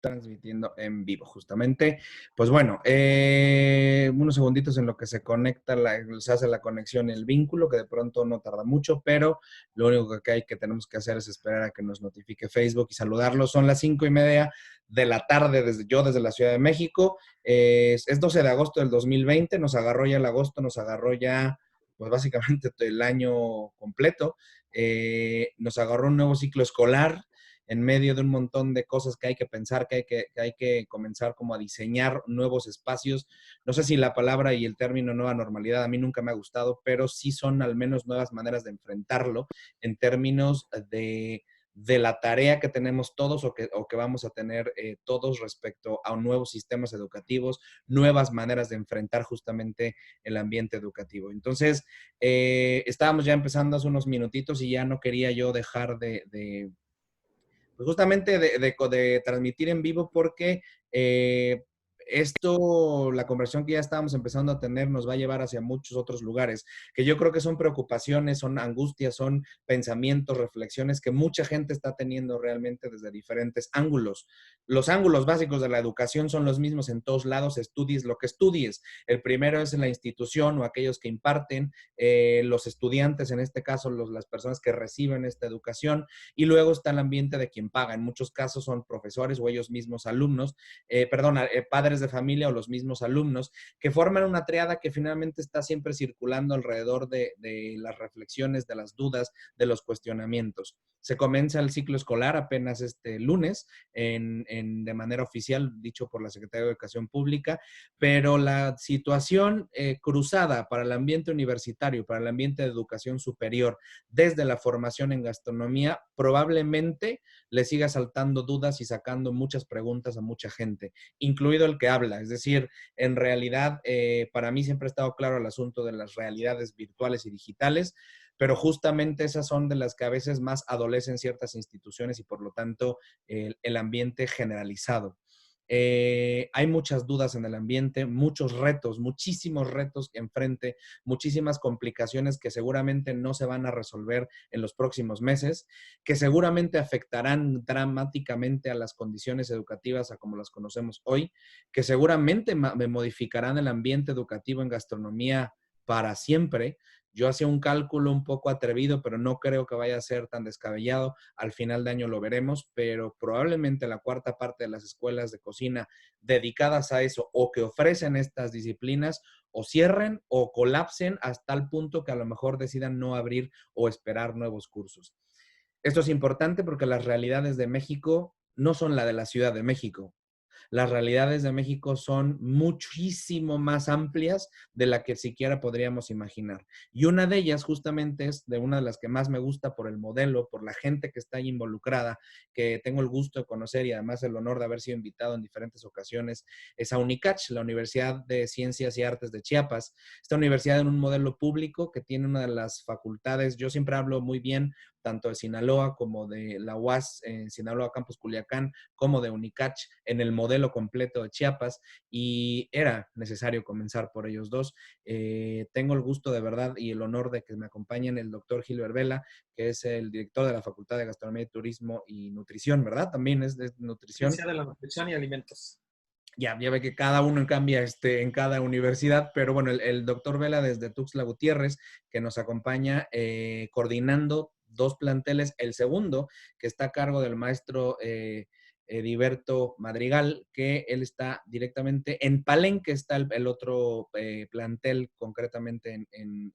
Transmitiendo en vivo, justamente. Pues bueno, unos segunditos en lo que se conecta, se hace la conexión y el vínculo, que de pronto no tarda mucho, pero lo único que tenemos que hacer es esperar a que nos notifique Facebook y saludarlos. Son las 5:30 de la tarde, desde la Ciudad de México. Es 12 de agosto del 2020, nos agarró ya el agosto, nos agarró ya, pues básicamente el año completo. Nos agarró un nuevo ciclo escolar en medio de un montón de cosas que hay que pensar, que hay que comenzar como a diseñar nuevos espacios. No sé si la palabra y el término nueva normalidad a mí nunca me ha gustado, pero sí son al menos nuevas maneras de enfrentarlo en términos de la tarea que tenemos todos o que vamos a tener todos respecto a nuevos sistemas educativos, nuevas maneras de enfrentar justamente el ambiente educativo. Entonces, estábamos ya empezando hace unos minutitos y ya no quería yo dejar pues justamente de transmitir en vivo porque la conversión que ya estábamos empezando a tener nos va a llevar hacia muchos otros lugares, que yo creo que son preocupaciones, son angustias, son pensamientos, reflexiones que mucha gente está teniendo realmente desde diferentes ángulos. Los ángulos básicos de la educación son los mismos en todos lados, estudies lo que estudies. El primero es en la institución o aquellos que imparten, los estudiantes, en este caso las personas que reciben esta educación, y luego está el ambiente de quien paga. En muchos casos son profesores o ellos mismos alumnos, padres de familia o los mismos alumnos, que forman una triada que finalmente está siempre circulando alrededor de las reflexiones, de las dudas, de los cuestionamientos. Se comienza el ciclo escolar apenas este lunes, de manera oficial, dicho por la Secretaría de Educación Pública, pero la situación cruzada para el ambiente universitario, para el ambiente de educación superior, desde la formación en gastronomía, probablemente le siga saltando dudas y sacando muchas preguntas a mucha gente, incluido el que habla. Es decir, en realidad, para mí siempre ha estado claro el asunto de las realidades virtuales y digitales, pero justamente esas son de las que a veces más adolecen ciertas instituciones y por lo tanto el ambiente generalizado. Hay muchas dudas en el ambiente, muchos retos, muchísimos retos enfrente, muchísimas complicaciones que seguramente no se van a resolver en los próximos meses, que seguramente afectarán dramáticamente a las condiciones educativas a como las conocemos hoy, que seguramente modificarán el ambiente educativo en gastronomía para siempre. Yo hacía un cálculo un poco atrevido, pero no creo que vaya a ser tan descabellado. Al final de año lo veremos, pero probablemente la cuarta parte de las escuelas de cocina dedicadas a eso o que ofrecen estas disciplinas o cierren o colapsen hasta el punto que a lo mejor decidan no abrir o esperar nuevos cursos. Esto es importante porque las realidades de México no son la de la Ciudad de México. Las realidades de México son muchísimo más amplias de la que siquiera podríamos imaginar. Y una de ellas justamente es de una de las que más me gusta por el modelo, por la gente que está ahí involucrada, que tengo el gusto de conocer y además el honor de haber sido invitado en diferentes ocasiones, es a UNICACH, la Universidad de Ciencias y Artes de Chiapas. Esta universidad en un modelo público que tiene una de las facultades, yo siempre hablo muy bien tanto de Sinaloa como de la UAS en Sinaloa Campus Culiacán, como de UNICACH en el modelo completo de Chiapas, y era necesario comenzar por ellos dos. Tengo el gusto de verdad y el honor de que me acompañen el doctor Gilbert Vela, que es el director de la Facultad de Gastronomía y Turismo y Nutrición, ¿verdad? También es de nutrición. Ciencia de la nutrición y alimentos. Ya ve que cada uno cambia en cada universidad, pero bueno, el doctor Vela desde Tuxtla Gutiérrez, que nos acompaña coordinando dos planteles, el segundo, que está a cargo del maestro Heriberto Madrigal, que él está directamente en Palenque, está el otro plantel concretamente en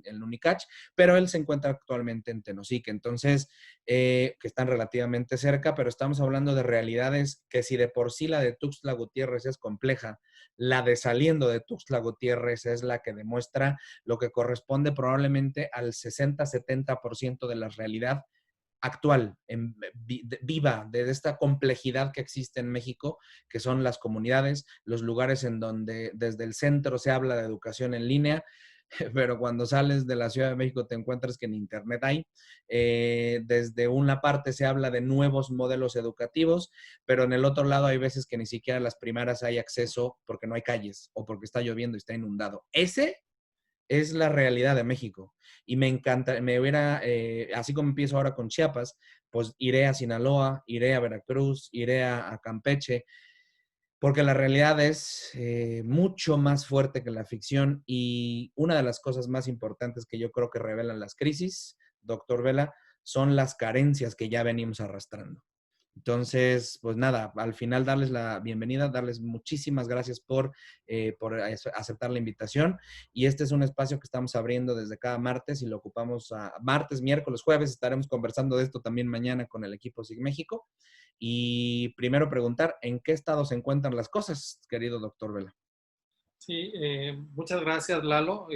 el UNICACH, pero él se encuentra actualmente en Tenosique, entonces, que están relativamente cerca, pero estamos hablando de realidades que si de por sí la de Tuxtla Gutiérrez es compleja, la de saliendo de Tuxtla Gutiérrez es la que demuestra lo que corresponde probablemente al 60-70% de la realidad actual, viva, de esta complejidad que existe en México, que son las comunidades, los lugares en donde desde el centro se habla de educación en línea, pero cuando sales de la Ciudad de México te encuentras que en Internet hay. Desde una parte se habla de nuevos modelos educativos, pero en el otro lado hay veces que ni siquiera las primarias hay acceso porque no hay calles o porque está lloviendo y está inundado. es la realidad de México. Y me encanta, así como empiezo ahora con Chiapas, pues iré a Sinaloa, iré a Veracruz, iré a Campeche, porque la realidad es mucho más fuerte que la ficción y una de las cosas más importantes que yo creo que revelan las crisis, doctor Vela, son las carencias que ya venimos arrastrando. Entonces, pues nada, al final darles la bienvenida, darles muchísimas gracias por aceptar la invitación. Y este es un espacio que estamos abriendo desde cada martes y lo ocupamos a martes, miércoles, jueves. Estaremos conversando de esto también mañana con el equipo SIG México. Y primero preguntar, ¿en qué estado se encuentran las cosas, querido doctor Vela? Sí, muchas gracias, Lalo.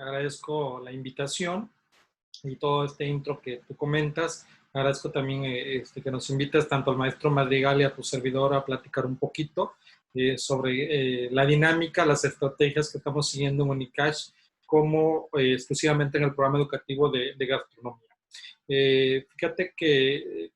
Agradezco la invitación y todo este intro que tú comentas. Agradezco también que nos invites tanto al maestro Madrigal y a tu servidor a platicar un poquito sobre la dinámica, las estrategias que estamos siguiendo en Unicash como exclusivamente en el programa educativo de gastronomía. Fíjate que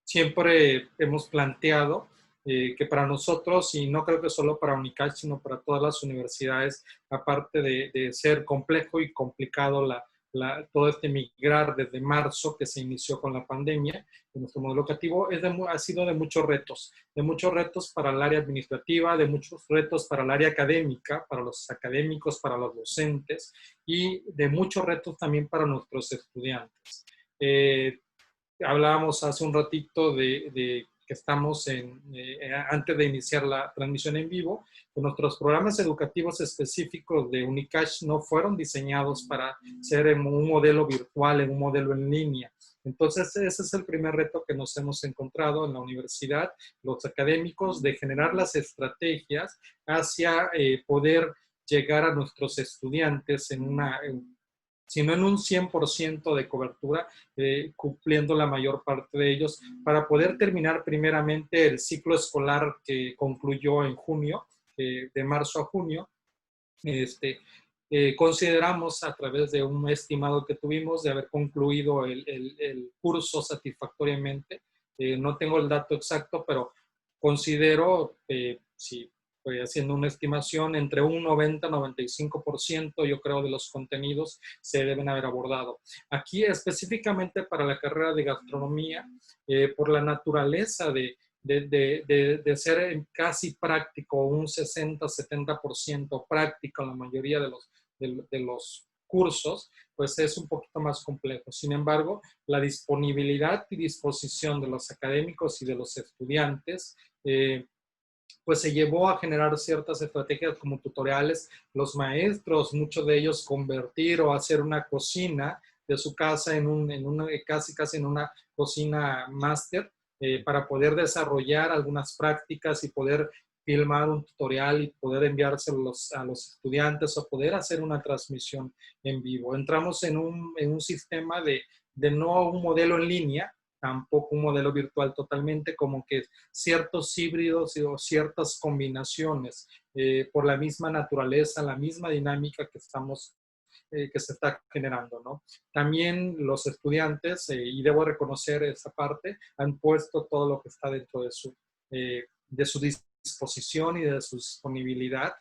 siempre hemos planteado que para nosotros, y no creo que solo para Unicash, sino para todas las universidades, aparte de ser complejo y complicado todo este migrar desde marzo que se inició con la pandemia en nuestro modelo educativo, ha sido de muchos retos para el área administrativa, de muchos retos para el área académica, para los académicos, para los docentes y de muchos retos también para nuestros estudiantes. Hablábamos hace un ratito de que estamos antes de iniciar la transmisión en vivo, que nuestros programas educativos específicos de Unicash no fueron diseñados para ser en un modelo virtual, en un modelo en línea. Entonces, ese es el primer reto que nos hemos encontrado en la universidad, los académicos, de generar las estrategias hacia poder llegar a nuestros estudiantes sino en un 100% de cobertura, cumpliendo la mayor parte de ellos, para poder terminar primeramente el ciclo escolar que concluyó en junio, de marzo a junio. Consideramos a través de un estimado que tuvimos de haber concluido el curso satisfactoriamente. No tengo el dato exacto, pero considero, si haciendo una estimación, entre un 90-95%, yo creo, de los contenidos se deben haber abordado. Aquí específicamente para la carrera de gastronomía, por la naturaleza de ser casi práctico, un 60-70% práctico en la mayoría de los cursos, pues es un poquito más complejo. Sin embargo, la disponibilidad y disposición de los académicos y de los estudiantes pues se llevó a generar ciertas estrategias como tutoriales. Los maestros, muchos de ellos convertir o hacer una cocina de su casa casi en una cocina máster para poder desarrollar algunas prácticas y poder filmar un tutorial y poder enviárselo a los estudiantes o poder hacer una transmisión en vivo. Entramos en un sistema de no un modelo en línea, tampoco un modelo virtual totalmente, como que ciertos híbridos o ciertas combinaciones por la misma naturaleza, la misma dinámica que se está generando, ¿no? También los estudiantes, y debo reconocer esa parte, han puesto todo lo que está dentro de su disposición y de su disponibilidad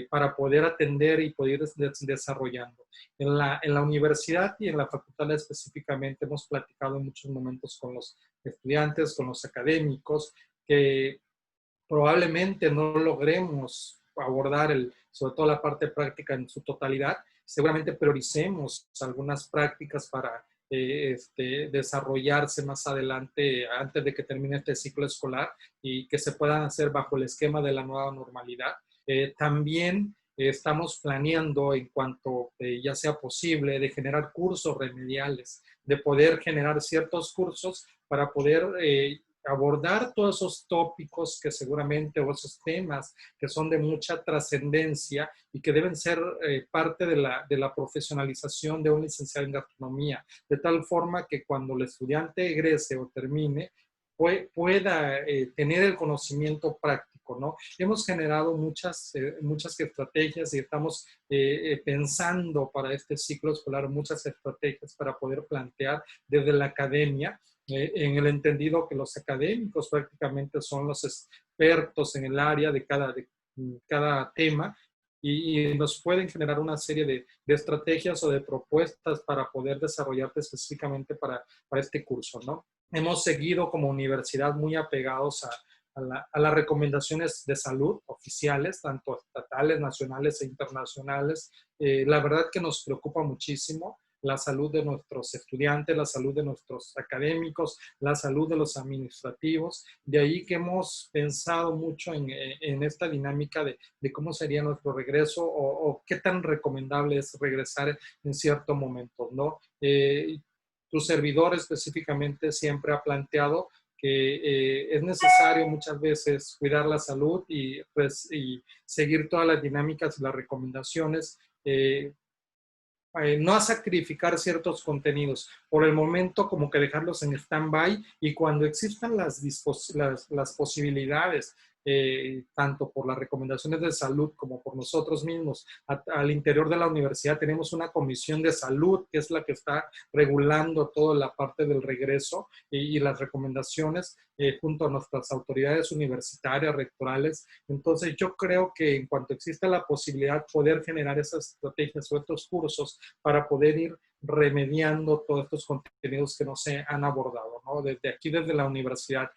para poder atender y poder ir desarrollando. En la universidad y en la facultad específicamente hemos platicado en muchos momentos con los estudiantes, con los académicos, que probablemente no logremos abordar sobre todo la parte práctica en su totalidad. Seguramente prioricemos algunas prácticas para desarrollarse más adelante, antes de que termine este ciclo escolar y que se puedan hacer bajo el esquema de la nueva normalidad. También estamos planeando, en cuanto ya sea posible, de generar cursos remediales, de poder generar ciertos cursos para poder abordar todos esos tópicos que seguramente, o esos temas que son de mucha trascendencia y que deben ser parte de la profesionalización de un licenciado en gastronomía, de tal forma que cuando el estudiante egrese o termine, pueda tener el conocimiento práctico, ¿no? Hemos generado muchas estrategias y estamos pensando para este ciclo escolar muchas estrategias para poder plantear desde la academia, en el entendido que los académicos prácticamente son los expertos en el área de cada tema, y nos pueden generar una serie de estrategias o de propuestas para poder desarrollarte específicamente para este curso, ¿no? Hemos seguido como universidad muy apegados a las recomendaciones de salud oficiales, tanto estatales, nacionales e internacionales. La verdad que nos preocupa muchísimo la salud de nuestros estudiantes, la salud de nuestros académicos, la salud de los administrativos. De ahí que hemos pensado mucho en esta dinámica de cómo sería nuestro regreso o qué tan recomendable es regresar en cierto momento, ¿no? Tu servidor específicamente siempre ha planteado que es necesario muchas veces cuidar la salud y, pues, y seguir todas las dinámicas y las recomendaciones, no a sacrificar ciertos contenidos. Por el momento, como que dejarlos en stand-by y cuando existan las posibilidades, tanto por las recomendaciones de salud como por nosotros mismos, al interior de la universidad tenemos una comisión de salud que es la que está regulando toda la parte del regreso y las recomendaciones junto a nuestras autoridades universitarias, rectorales. Entonces, yo creo que en cuanto exista la posibilidad poder generar esas estrategias o estos cursos para poder ir remediando todos estos contenidos que no se han abordado, ¿no? Desde aquí, desde la universidad,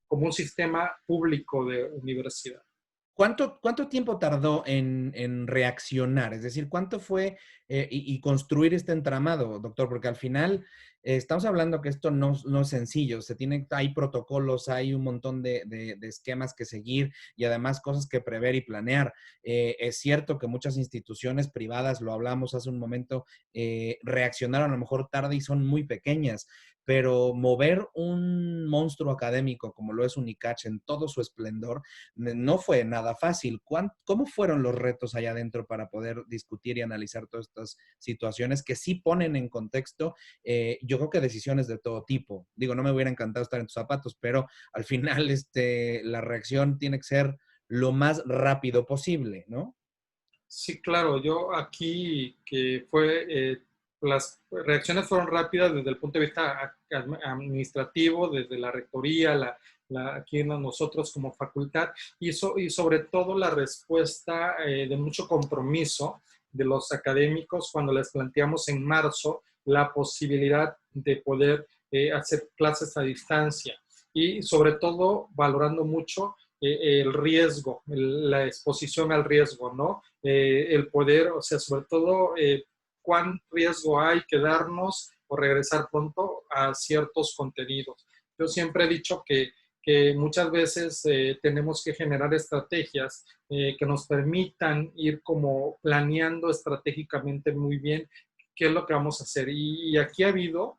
como un sistema público de universidad. ¿Cuánto tiempo tardó en reaccionar? Es decir, ¿cuánto fue y construir este entramado, doctor? Porque al final estamos hablando que esto no es sencillo. Hay protocolos, hay un montón de esquemas que seguir y además cosas que prever y planear. Es cierto que muchas instituciones privadas, lo hablamos hace un momento, reaccionaron a lo mejor tarde y son muy pequeñas, pero mover un monstruo académico como lo es UNICACH en todo su esplendor, no fue nada fácil. ¿Cómo fueron los retos allá adentro para poder discutir y analizar todas estas situaciones que sí ponen en contexto, yo creo que decisiones de todo tipo? Digo, no me hubiera encantado estar en tus zapatos, pero al final la reacción tiene que ser lo más rápido posible, ¿no? Sí, claro, yo aquí que fue, las reacciones fueron rápidas desde el punto de vista administrativo, desde la rectoría, aquí nosotros como facultad, y sobre todo la respuesta de mucho compromiso de los académicos cuando les planteamos en marzo la posibilidad de poder hacer clases a distancia y sobre todo valorando mucho el riesgo, la exposición al riesgo, ¿no? El poder, o sea, sobre todo, cuán riesgo hay quedarnos o regresar pronto a ciertos contenidos. Yo siempre he dicho que muchas veces tenemos que generar estrategias que nos permitan ir como planeando estratégicamente muy bien qué es lo que vamos a hacer. Y aquí ha habido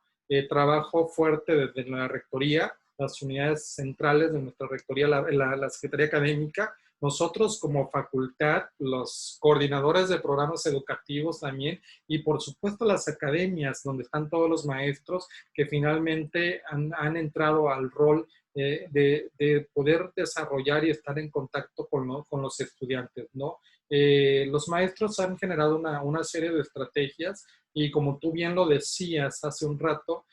trabajo fuerte desde la rectoría, las unidades centrales de nuestra rectoría, la Secretaría Académica, nosotros como facultad, los coordinadores de programas educativos también, y por supuesto las academias donde están todos los maestros que finalmente han entrado al rol de poder desarrollar y estar en contacto con los estudiantes, ¿no? Los maestros han generado una serie de estrategias y como tú bien lo decías hace un rato,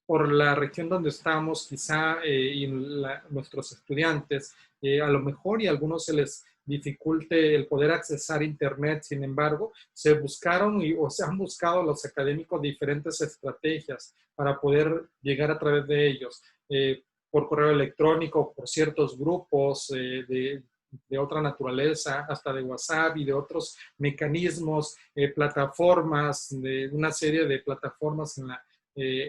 por la región donde estamos, quizá y nuestros estudiantes, a lo mejor y a algunos se les dificulte el poder accesar Internet, sin embargo, se buscaron o se han buscado los académicos diferentes estrategias para poder llegar a través de ellos, por correo electrónico, por ciertos grupos de otra naturaleza, hasta de WhatsApp y de otros mecanismos, plataformas, de una serie de plataformas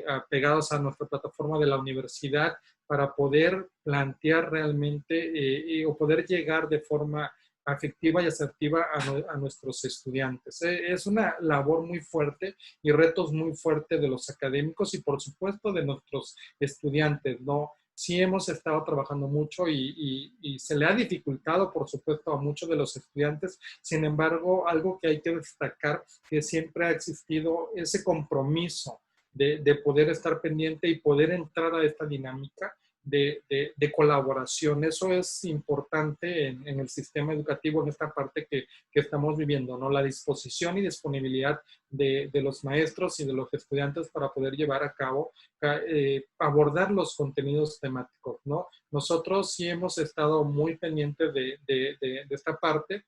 apegados a nuestra plataforma de la universidad para poder plantear realmente o poder llegar de forma afectiva y asertiva a nuestros estudiantes. Es una labor muy fuerte y retos muy fuertes de los académicos y por supuesto de nuestros estudiantes, ¿no? Sí hemos estado trabajando mucho y se le ha dificultado, por supuesto, a muchos de los estudiantes. Sin embargo, algo que hay que destacar, que siempre ha existido ese compromiso de poder estar pendiente y poder entrar a esta dinámica de colaboración. Eso es importante en el sistema educativo, en esta parte que estamos viviendo, ¿no? La disposición y disponibilidad de los maestros y de los estudiantes para poder llevar a cabo, abordar los contenidos temáticos, ¿no? Nosotros sí hemos estado muy pendientes de esta parte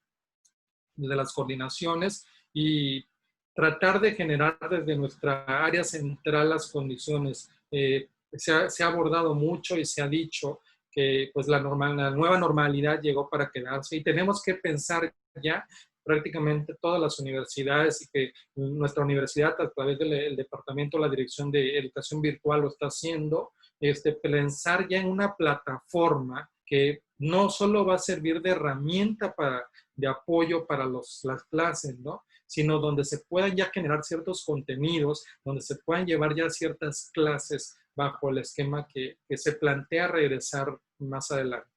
desde las coordinaciones y tratar de generar desde nuestra área central las condiciones. Se ha abordado mucho y se ha dicho que pues la nueva normalidad llegó para quedarse y tenemos que pensar ya prácticamente todas las universidades y que nuestra universidad a través del departamento, la dirección de educación virtual lo está haciendo, pensar ya en una plataforma que no solo va a servir de herramienta de apoyo para las clases, ¿no? Sino donde se puedan ya generar ciertos contenidos, donde se puedan llevar ya ciertas clases bajo el esquema que se plantea regresar más adelante.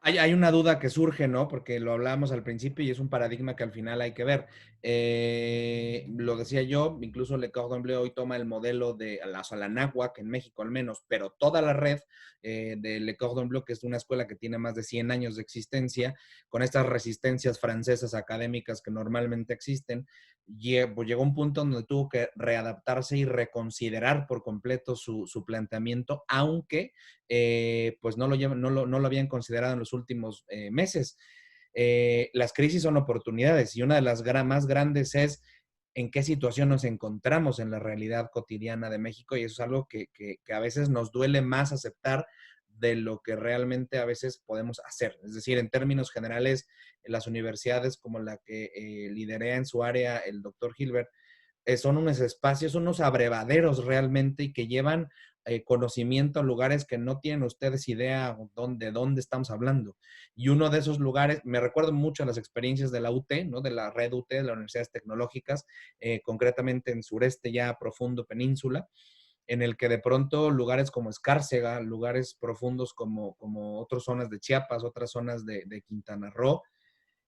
Hay una duda que surge, ¿no? Porque lo hablábamos al principio y es un paradigma que al final hay que ver. Lo decía yo, incluso Le Cordon Bleu hoy toma el modelo de la náhuac, en México al menos, pero toda la red de Le Cordon Bleu, que es una escuela que tiene más de 100 años de existencia, con estas resistencias francesas académicas que normalmente existen, pues llegó un punto donde tuvo que readaptarse y reconsiderar por completo su planteamiento, aunque pues no lo habían considerado en los últimos meses. Las crisis son oportunidades y una de las más grandes es en qué situación nos encontramos en la realidad cotidiana de México y eso es algo que a veces nos duele más aceptar de lo que realmente a veces podemos hacer. Es decir, en términos generales, las universidades como la que liderea en su área el doctor Gilbert, son unos espacios, unos abrevaderos realmente y que llevan conocimiento a lugares que no tienen ustedes idea de dónde estamos hablando. Y uno de esos lugares, me recuerdo mucho a las experiencias de la UT, ¿no? De la red UT, de las universidades tecnológicas, concretamente en sureste ya profundo península, en el que de pronto lugares como Escárcega, lugares profundos como otras zonas de Chiapas, otras zonas de Quintana Roo,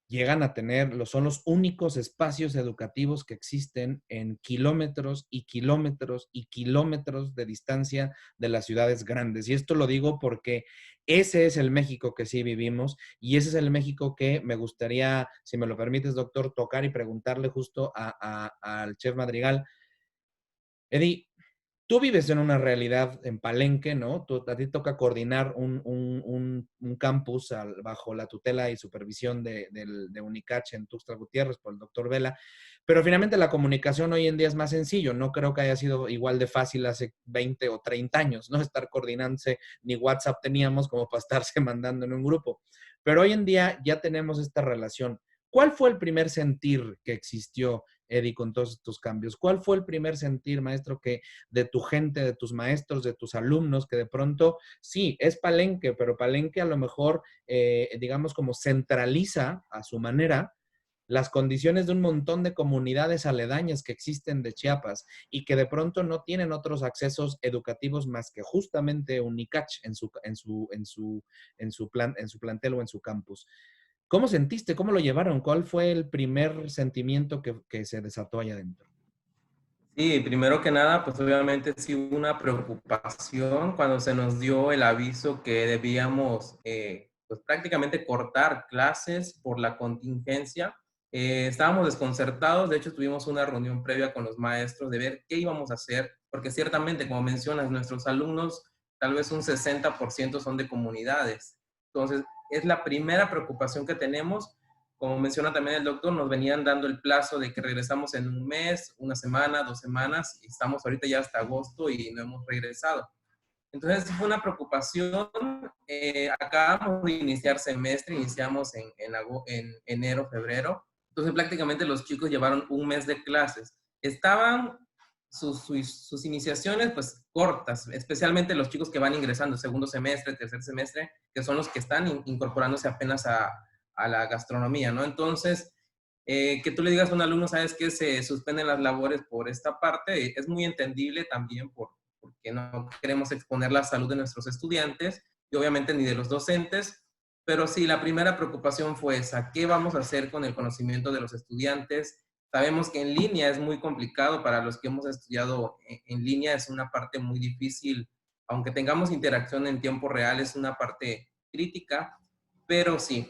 llegan a tener, son los únicos espacios educativos que existen en kilómetros y kilómetros y kilómetros de distancia de las ciudades grandes. Y esto lo digo porque ese es el México que sí vivimos y ese es el México que me gustaría, si me lo permites, doctor, tocar y preguntarle justo al chef Madrigal. Eddie, tú vives en una realidad en Palenque, ¿no? A ti toca coordinar un campus bajo la tutela y supervisión de Unicach en Tuxtla Gutiérrez por el doctor Vela, pero finalmente la comunicación hoy en día es más sencillo. No creo que haya sido igual de fácil hace 20 o 30 años, ¿no? Estar coordinándose, ni WhatsApp teníamos como para estarse mandando en un grupo. Pero hoy en día ya tenemos esta relación. ¿Cuál fue el primer sentir que existió, Eddie, con todos estos cambios? ¿Cuál fue el primer sentir, maestro, que de tu gente, de tus maestros, de tus alumnos, que de pronto, sí, es Palenque, pero Palenque a lo mejor, digamos, como centraliza a su manera las condiciones de un montón de comunidades aledañas que existen de Chiapas y que de pronto no tienen otros accesos educativos más que justamente Unicach en su plantel o en su campus? ¿Cómo sentiste? ¿Cómo lo llevaron? ¿Cuál fue el primer sentimiento que se desató allá adentro? Sí, primero que nada, pues obviamente sí hubo una preocupación cuando se nos dio el aviso que debíamos pues prácticamente cortar clases por la contingencia. Estábamos desconcertados, de hecho tuvimos una reunión previa con los maestros de ver qué íbamos a hacer, porque ciertamente, como mencionas, nuestros alumnos, tal vez un 60% son de comunidades. Entonces, es la primera preocupación que tenemos. Como menciona también el doctor, nos venían dando el plazo de que regresamos en un mes, una semana, 2 semanas, y estamos ahorita ya hasta agosto y no hemos regresado. Entonces fue una preocupación. Acabamos de iniciar semestre, iniciamos en enero, febrero. Entonces prácticamente los chicos llevaron un mes de clases. Estaban sus iniciaciones pues cortas, especialmente los chicos que van ingresando segundo semestre, tercer semestre, que son los que están incorporándose apenas a la gastronomía, ¿no? Entonces, que tú le digas a un alumno, ¿sabes qué? Se suspenden las labores por esta parte, es muy entendible también porque no queremos exponer la salud de nuestros estudiantes y obviamente ni de los docentes, pero sí, la primera preocupación fue esa, ¿qué vamos a hacer con el conocimiento de los estudiantes? Sabemos que en línea es muy complicado para los que hemos estudiado en línea, es una parte muy difícil, aunque tengamos interacción en tiempo real, es una parte crítica, pero sí,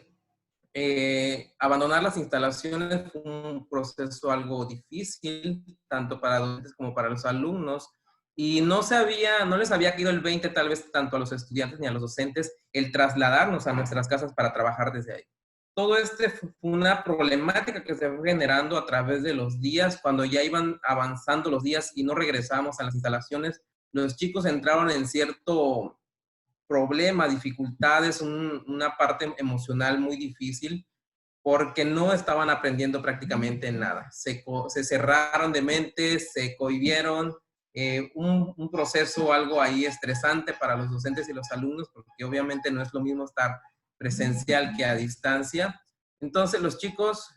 abandonar las instalaciones fue un proceso algo difícil, tanto para docentes como para los alumnos, y no les había caído el 20 tal vez tanto a los estudiantes ni a los docentes el trasladarnos a nuestras casas para trabajar desde ahí. todo fue una problemática que se fue generando a través de los días. Cuando ya iban avanzando los días y no regresábamos a las instalaciones, los chicos entraron en cierto problema, dificultades, una parte emocional muy difícil, porque no estaban aprendiendo prácticamente nada. Se cerraron de mente, se cohibieron, un proceso algo ahí estresante para los docentes y los alumnos, porque obviamente no es lo mismo estar presencial que a distancia. Entonces los chicos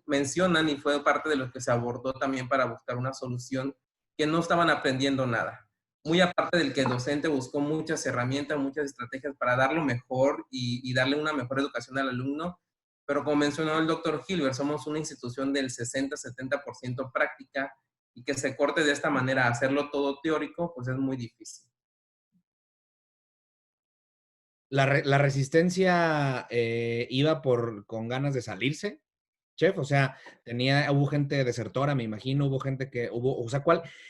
mencionan, y fue parte de lo que se abordó también para buscar una solución, que no estaban aprendiendo nada. Muy aparte del que el docente buscó muchas herramientas, muchas estrategias para dar lo mejor y darle una mejor educación al alumno, pero como mencionó el doctor Hilbert, somos una institución del 60-70% práctica, y que se corte de esta manera a hacerlo todo teórico, pues es muy difícil. La resistencia iba con ganas de salirse, chef, o sea, hubo gente desertora, me imagino, hubo gente que o sea,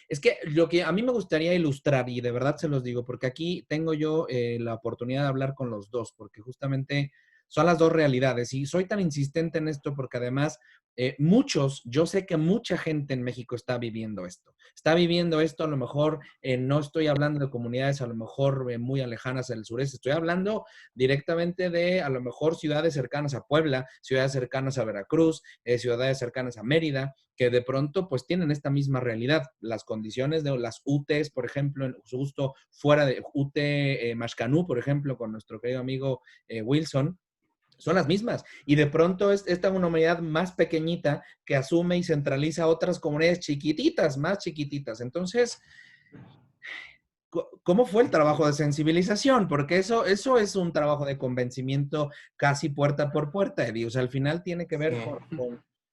es que lo que a mí me gustaría ilustrar, y de verdad se los digo, porque aquí tengo yo la oportunidad de hablar con los dos, porque justamente son las dos realidades, y soy tan insistente en esto porque además yo sé que mucha gente en México está viviendo esto, a lo mejor no estoy hablando de comunidades a lo mejor muy alejanas del sureste, estoy hablando directamente de a lo mejor ciudades cercanas a Puebla, ciudades cercanas a Veracruz, ciudades cercanas a Mérida, que de pronto pues tienen esta misma realidad. Las condiciones de las UTEs, por ejemplo, justo fuera de UT Mashcanú, por ejemplo, con nuestro querido amigo Wilson, son las mismas. Y de pronto es esta una humanidad más pequeñita que asume y centraliza otras comunidades chiquititas, más chiquititas. Entonces, ¿cómo fue el trabajo de sensibilización? Porque eso es un trabajo de convencimiento casi puerta por puerta, Eddie. O sea, al final tiene que ver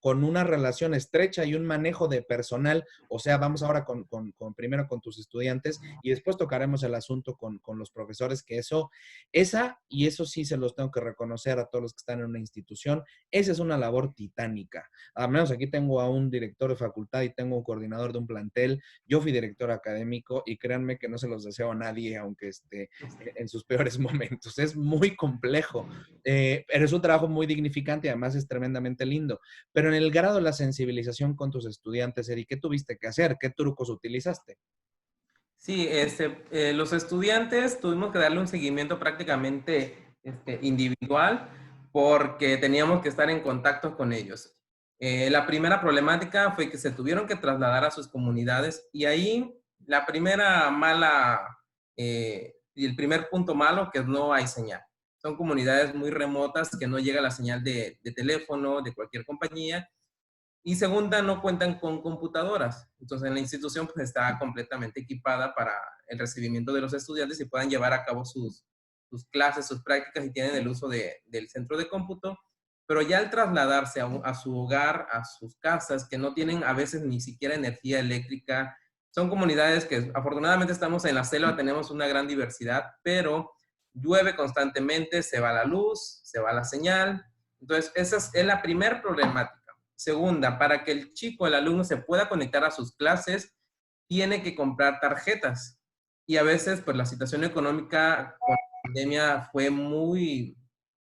con una relación estrecha y un manejo de personal. O sea, vamos ahora primero con tus estudiantes y después tocaremos el asunto con los profesores, que eso sí se los tengo que reconocer a todos los que están en una institución. Esa es una labor titánica. Al menos aquí tengo a un director de facultad y tengo un coordinador de un plantel. Yo fui director académico y créanme que no se los deseo a nadie, aunque esté en sus peores momentos. Es muy complejo, pero es un trabajo muy dignificante y además es tremendamente lindo. Pero en el grado de la sensibilización con tus estudiantes, Eri, ¿qué tuviste que hacer? ¿Qué trucos utilizaste? Sí, los estudiantes tuvimos que darle un seguimiento prácticamente individual, porque teníamos que estar en contacto con ellos. La primera problemática fue que se tuvieron que trasladar a sus comunidades, y ahí la primera y el primer punto malo, que no hay señal. Son comunidades muy remotas que no llega la señal de teléfono, de cualquier compañía. Y segunda, no cuentan con computadoras. Entonces, la institución pues está completamente equipada para el recibimiento de los estudiantes y puedan llevar a cabo sus clases, sus prácticas, y tienen el uso del centro de cómputo. Pero ya al trasladarse a su hogar, a sus casas, que no tienen a veces ni siquiera energía eléctrica, son comunidades que afortunadamente estamos en la selva, tenemos una gran diversidad, pero llueve constantemente, se va la luz, se va la señal. Entonces, esa es la primera problemática. Segunda, para que el chico, el alumno, se pueda conectar a sus clases, tiene que comprar tarjetas. Y a veces, pues la situación económica con la pandemia fue muy,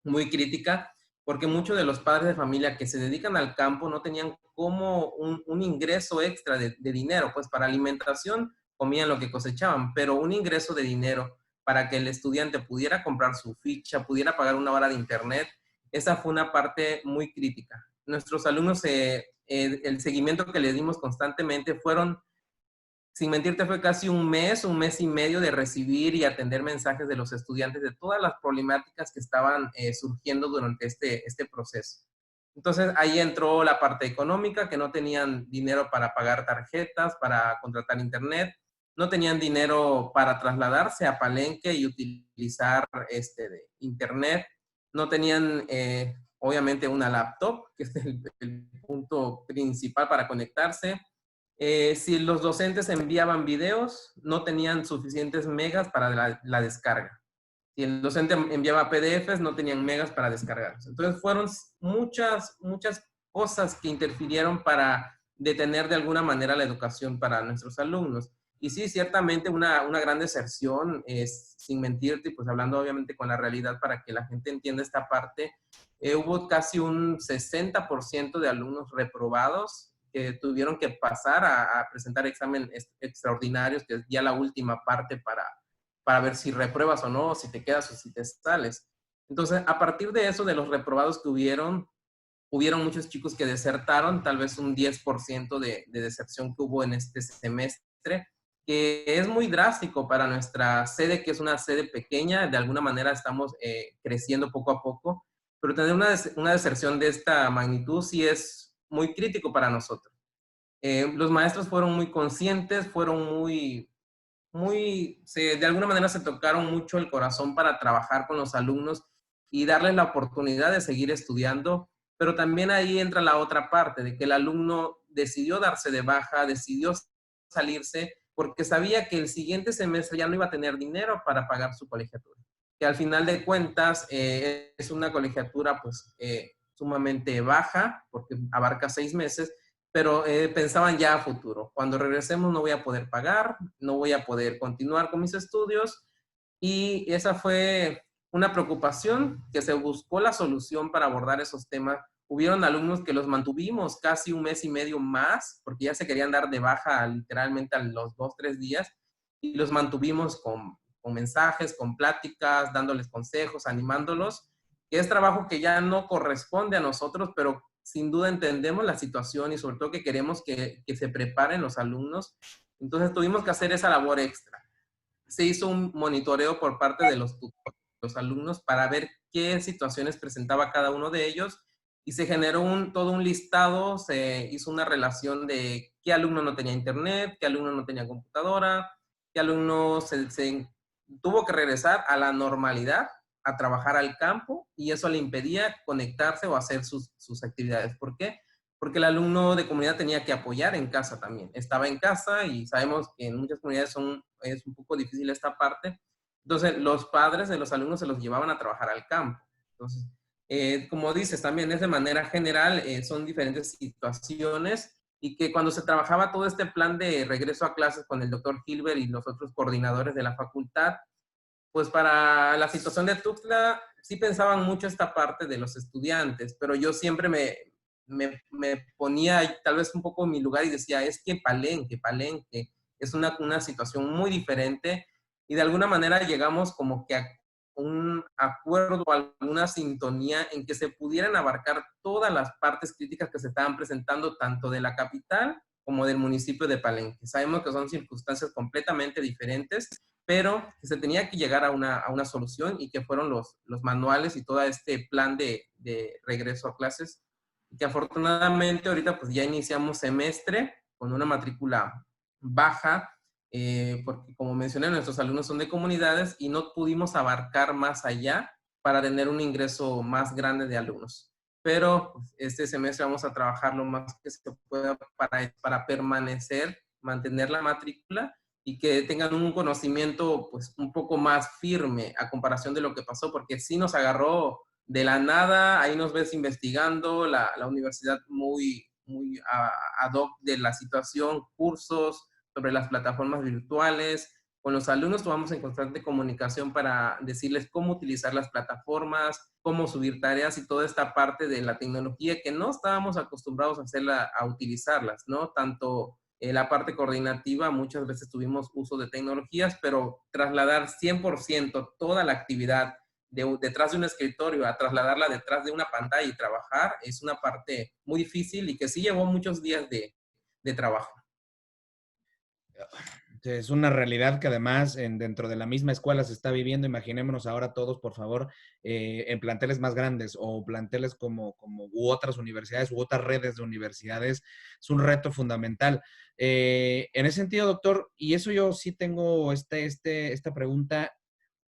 muy crítica, porque muchos de los padres de familia que se dedican al campo no tenían como un ingreso extra de dinero, pues para alimentación comían lo que cosechaban, pero un ingreso de dinero para que el estudiante pudiera comprar su ficha, pudiera pagar una hora de internet, esa fue una parte muy crítica. Nuestros alumnos, el seguimiento que les dimos constantemente fueron, sin mentirte, fue casi un mes y medio de recibir y atender mensajes de los estudiantes de todas las problemáticas que estaban surgiendo durante este proceso. Entonces ahí entró la parte económica, que no tenían dinero para pagar tarjetas, para contratar internet, no tenían dinero para trasladarse a Palenque y utilizar de internet, no tenían obviamente una laptop, que es el punto principal para conectarse. Si los docentes enviaban videos, no tenían suficientes megas para la descarga. Si el docente enviaba PDFs, no tenían megas para descargarlos. Entonces fueron muchas cosas que interfirieron para detener de alguna manera la educación para nuestros alumnos. Y sí, ciertamente una gran deserción, sin mentirte, pues hablando obviamente con la realidad para que la gente entienda esta parte, hubo casi un 60% de alumnos reprobados que tuvieron que pasar a presentar exámenes extraordinarios, que es ya la última parte para ver si repruebas o no, si te quedas o si te sales. Entonces, a partir de eso, de los reprobados que hubieron muchos chicos que desertaron, tal vez un 10% de deserción que hubo en este semestre, que es muy drástico para nuestra sede, que es una sede pequeña. De alguna manera estamos creciendo poco a poco, pero tener una deserción de esta magnitud sí es muy crítico para nosotros. Los maestros fueron muy conscientes, fueron de alguna manera se tocaron mucho el corazón para trabajar con los alumnos y darles la oportunidad de seguir estudiando, pero también ahí entra la otra parte, de que el alumno decidió darse de baja, decidió salirse, porque sabía que el siguiente semestre ya no iba a tener dinero para pagar su colegiatura, que al final de cuentas es una colegiatura pues sumamente baja, porque abarca 6 meses, pero pensaban ya a futuro. Cuando regresemos no voy a poder pagar, no voy a poder continuar con mis estudios, y esa fue una preocupación que se buscó la solución para abordar esos temas. Hubieron alumnos que los mantuvimos casi un mes y medio más, porque ya se querían dar de baja literalmente a los 2, 3 días, y los mantuvimos con mensajes, con pláticas, dándoles consejos, animándolos, que es trabajo que ya no corresponde a nosotros, pero sin duda entendemos la situación y sobre todo que queremos que se preparen los alumnos. Entonces tuvimos que hacer esa labor extra. Se hizo un monitoreo por parte de los tutores, los alumnos, para ver qué situaciones presentaba cada uno de ellos, y se generó todo un listado, se hizo una relación de qué alumno no tenía internet, qué alumno no tenía computadora, qué alumno se tuvo que regresar a la normalidad, a trabajar al campo, y eso le impedía conectarse o hacer sus actividades. ¿Por qué? Porque el alumno de comunidad tenía que apoyar en casa también. Estaba en casa y sabemos que en muchas comunidades es un poco difícil esta parte. Entonces, los padres de los alumnos se los llevaban a trabajar al campo. Entonces, como dices, también es de manera general, son diferentes situaciones, y que cuando se trabajaba todo este plan de regreso a clases con el doctor Hilbert y los otros coordinadores de la facultad, pues para la situación de Tuxtla sí pensaban mucho esta parte de los estudiantes, pero yo siempre me ponía tal vez un poco en mi lugar y decía, es que Palenque es una situación muy diferente, y de alguna manera llegamos como que a un acuerdo, alguna sintonía en que se pudieran abarcar todas las partes críticas que se estaban presentando, tanto de la capital como del municipio de Palenque. Sabemos que son circunstancias completamente diferentes, pero que se tenía que llegar a una solución, y que fueron los manuales y todo este plan de regreso a clases, y que afortunadamente ahorita pues ya iniciamos semestre con una matrícula baja, porque como mencioné, nuestros alumnos son de comunidades y no pudimos abarcar más allá para tener un ingreso más grande de alumnos. Pero pues, este semestre vamos a trabajar lo más que se pueda para permanecer, mantener la matrícula, y que tengan un conocimiento pues un poco más firme a comparación de lo que pasó, porque sí nos agarró de la nada. Ahí nos ves investigando, la universidad muy ad hoc de la situación, cursos sobre las plataformas virtuales. Con los alumnos estamos en constante comunicación para decirles cómo utilizar las plataformas, cómo subir tareas y toda esta parte de la tecnología que no estábamos acostumbrados a utilizarlas, ¿no? Tanto la parte coordinativa, muchas veces tuvimos uso de tecnologías, pero trasladar 100% toda la actividad detrás de un escritorio a trasladarla detrás de una pantalla y trabajar es una parte muy difícil, y que sí llevó muchos días de trabajo. Es una realidad que además dentro de la misma escuela se está viviendo. Imaginémonos ahora todos, por favor, en planteles más grandes o planteles u otras universidades u otras redes de universidades. Es un reto fundamental. En ese sentido, doctor, y eso yo sí tengo esta pregunta.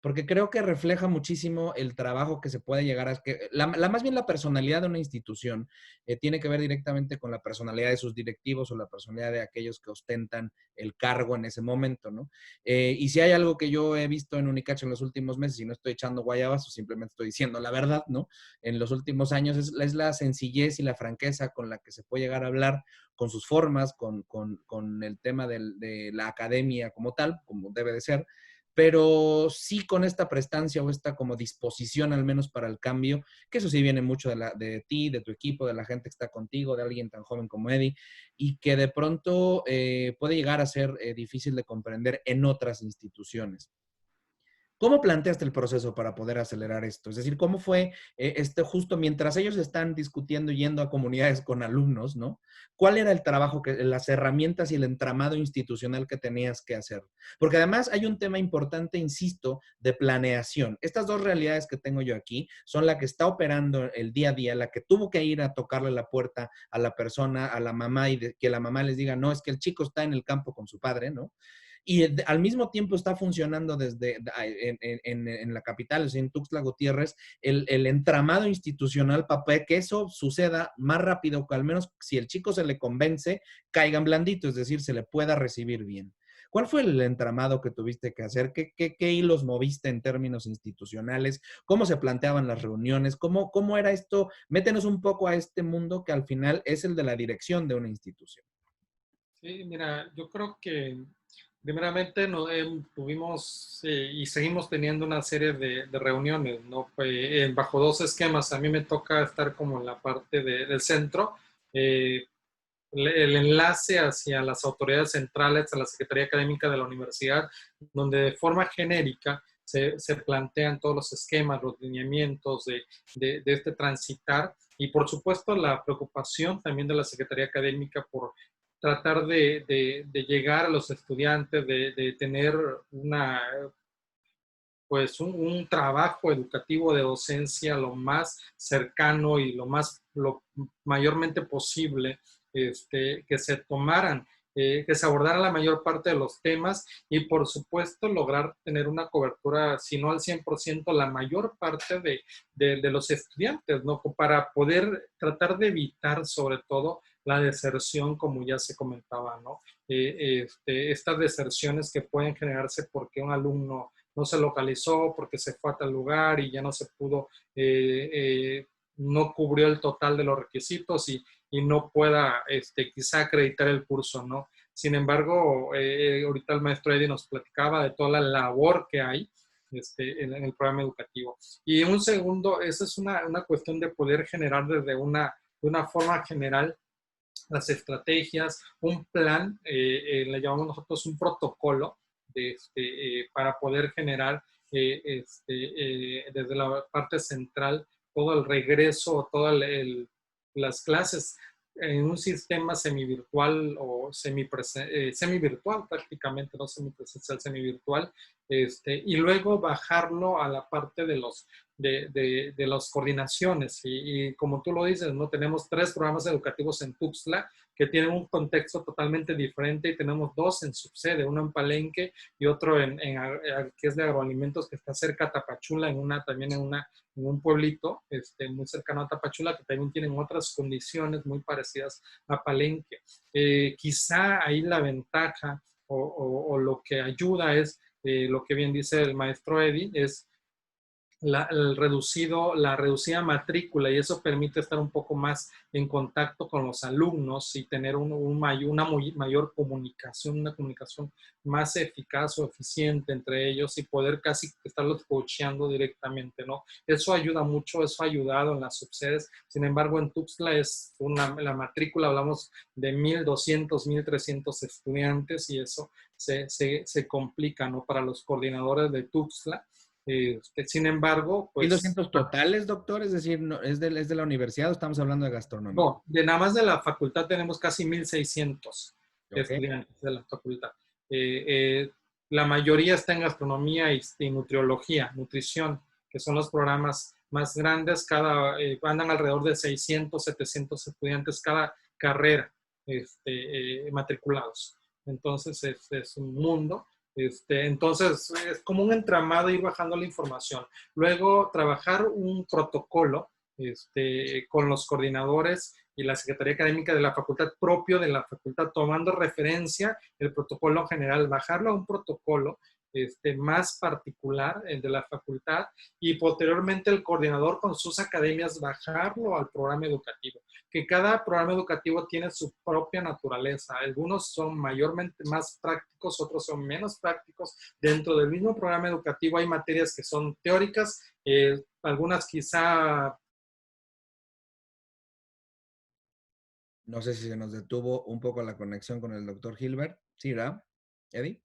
porque creo que refleja muchísimo el trabajo que se puede llegar a... Que más bien la personalidad de una institución tiene que ver directamente con la personalidad de sus directivos o la personalidad de aquellos que ostentan el cargo en ese momento, ¿no? Y si hay algo que yo he visto en Unicacho en los últimos meses, y no estoy echando guayabas o simplemente estoy diciendo la verdad, ¿no? En los últimos años es la sencillez y la franqueza con la que se puede llegar a hablar, con sus formas, con el tema de la academia como tal, como debe de ser, pero sí con esta prestancia o esta como disposición al menos para el cambio, que eso sí viene mucho de ti, de tu equipo, de la gente que está contigo, de alguien tan joven como Eddie, y que de pronto puede llegar a ser difícil de comprender en otras instituciones. ¿Cómo planteaste el proceso para poder acelerar esto? Es decir, ¿cómo fue justo mientras ellos están discutiendo y yendo a comunidades con alumnos, ¿no? ¿Cuál era el trabajo, las herramientas y el entramado institucional que tenías que hacer? Porque además hay un tema importante, insisto, de planeación. Estas dos realidades que tengo yo aquí son la que está operando el día a día, la que tuvo que ir a tocarle la puerta a la persona, a la mamá, y que la mamá les diga, no, es que el chico está en el campo con su padre, ¿no? Y al mismo tiempo está funcionando en la capital, en Tuxtla Gutiérrez, el entramado institucional para que eso suceda más rápido, que al menos si el chico se le convence, caiga en blandito, es decir, se le pueda recibir bien. ¿Cuál fue el entramado que tuviste que hacer? ¿Qué hilos moviste en términos institucionales? ¿Cómo se planteaban las reuniones? ¿Cómo era esto? Métenos un poco a este mundo que al final es el de la dirección de una institución. Sí, mira, yo creo que primeramente no, tuvimos y seguimos teniendo una serie de reuniones, ¿no? Bajo dos esquemas. A mí me toca estar como en la parte del centro, eh, el enlace hacia las autoridades centrales, a la Secretaría Académica de la Universidad, donde de forma genérica se plantean todos los esquemas, los lineamientos de este transitar, y por supuesto la preocupación también de la Secretaría Académica por tratar de llegar a los estudiantes, de tener pues un trabajo educativo de docencia lo más cercano y lo mayormente posible, que se tomaran, que se abordara la mayor parte de los temas y por supuesto lograr tener una cobertura, si no al 100%, la mayor parte de los estudiantes, ¿no? Para poder tratar de evitar sobre todo la deserción, como ya se comentaba, ¿no? Estas deserciones que pueden generarse porque un alumno no se localizó, porque se fue a tal lugar y ya no se pudo, no cubrió el total de los requisitos y no pueda quizá acreditar el curso, ¿no? Sin embargo, ahorita el maestro Eddie nos platicaba de toda la labor que hay en el programa educativo. Y un segundo, esa es una cuestión de poder generar de una forma general las estrategias, un plan, le llamamos nosotros un protocolo para poder generar desde la parte central todo el regreso, todas las clases en un sistema semivirtual o semivirtual prácticamente, no semipresencial, semivirtual, y luego bajarlo a la parte de las coordinaciones. Y como tú lo dices, ¿no? Tenemos 3 programas educativos en Tuxtla que tienen un contexto totalmente diferente y tenemos 2 en subsede, uno en Palenque y otro que es de agroalimentos, que está cerca a Tapachula, también en un pueblito muy cercano a Tapachula, que también tienen otras condiciones muy parecidas a Palenque. Quizá ahí la ventaja o lo que ayuda es, lo que bien dice el maestro Eddie, es la reducida matrícula, y eso permite estar un poco más en contacto con los alumnos y tener una mayor comunicación, una comunicación más eficaz o eficiente entre ellos y poder casi estarlos coacheando directamente, ¿no? Eso ayuda mucho, eso ha ayudado en las subsedes. Sin embargo, en Tuxtla la matrícula, hablamos de 1,200, 1,300 estudiantes y eso se complica, ¿no? Para los coordinadores de Tuxtla. Sin embargo, pues... 1,200 totales, doctor, es decir, no, ¿es de la universidad o estamos hablando de gastronomía? No, nada más de la facultad tenemos casi 1,600 estudiantes de la facultad. La mayoría está en gastronomía y nutriología, nutrición, que son los programas más grandes. Andan alrededor de 600, 700 estudiantes cada carrera matriculados. Entonces, es un mundo. Entonces, es como un entramado ir bajando la información. Luego, trabajar un protocolo con los coordinadores y la Secretaría Académica de la facultad, propio de la facultad, tomando referencia el protocolo general, bajarlo a un protocolo más particular, el de la facultad, y posteriormente el coordinador con sus academias bajarlo al programa educativo, que cada programa educativo tiene su propia naturaleza. Algunos son mayormente más prácticos, otros son menos prácticos. Dentro del mismo programa educativo hay materias que son teóricas, algunas quizá... No sé si se nos detuvo un poco la conexión con el doctor Hilbert. ¿Sí, verdad, Eddie?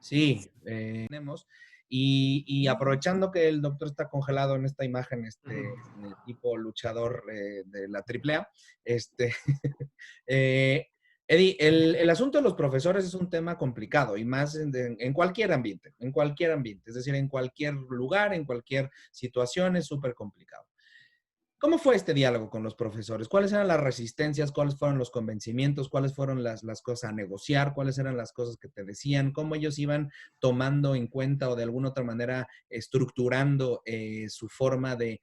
Sí, tenemos. Y aprovechando que el doctor está congelado en esta imagen, tipo luchador de la AAA, eh, Eddie, el asunto de los profesores es un tema complicado y más en cualquier ambiente, es decir, en cualquier lugar, en cualquier situación es súper complicado. ¿Cómo fue este diálogo con los profesores? ¿Cuáles eran las resistencias? ¿Cuáles fueron los convencimientos? ¿Cuáles fueron las cosas a negociar? ¿Cuáles eran las cosas que te decían? ¿Cómo ellos iban tomando en cuenta o de alguna otra manera estructurando su forma de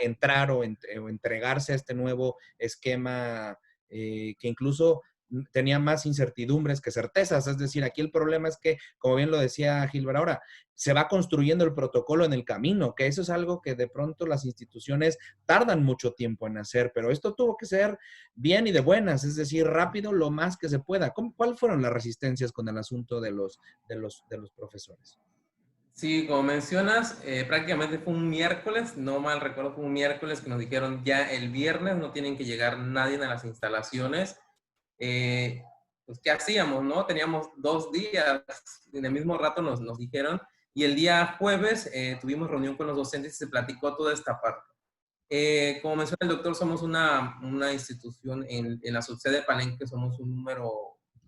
entrar o entregarse a este nuevo esquema que incluso tenía más incertidumbres que certezas? Es decir, aquí el problema es que, como bien lo decía Gilbert ahora, se va construyendo el protocolo en el camino, que eso es algo que de pronto las instituciones tardan mucho tiempo en hacer, pero esto tuvo que ser bien y de buenas, es decir, rápido lo más que se pueda. ¿Cuáles fueron las resistencias con el asunto de los profesores? Sí, como mencionas, prácticamente fue un miércoles, no mal recuerdo, fue un miércoles que nos dijeron ya el viernes no tienen que llegar nadie a las instalaciones. Pues, ¿qué hacíamos, no? Teníamos 2 días, en el mismo rato nos dijeron, y el día jueves tuvimos reunión con los docentes y se platicó toda esta parte. Como menciona el doctor, somos una institución en la subsede de Palenque, somos un número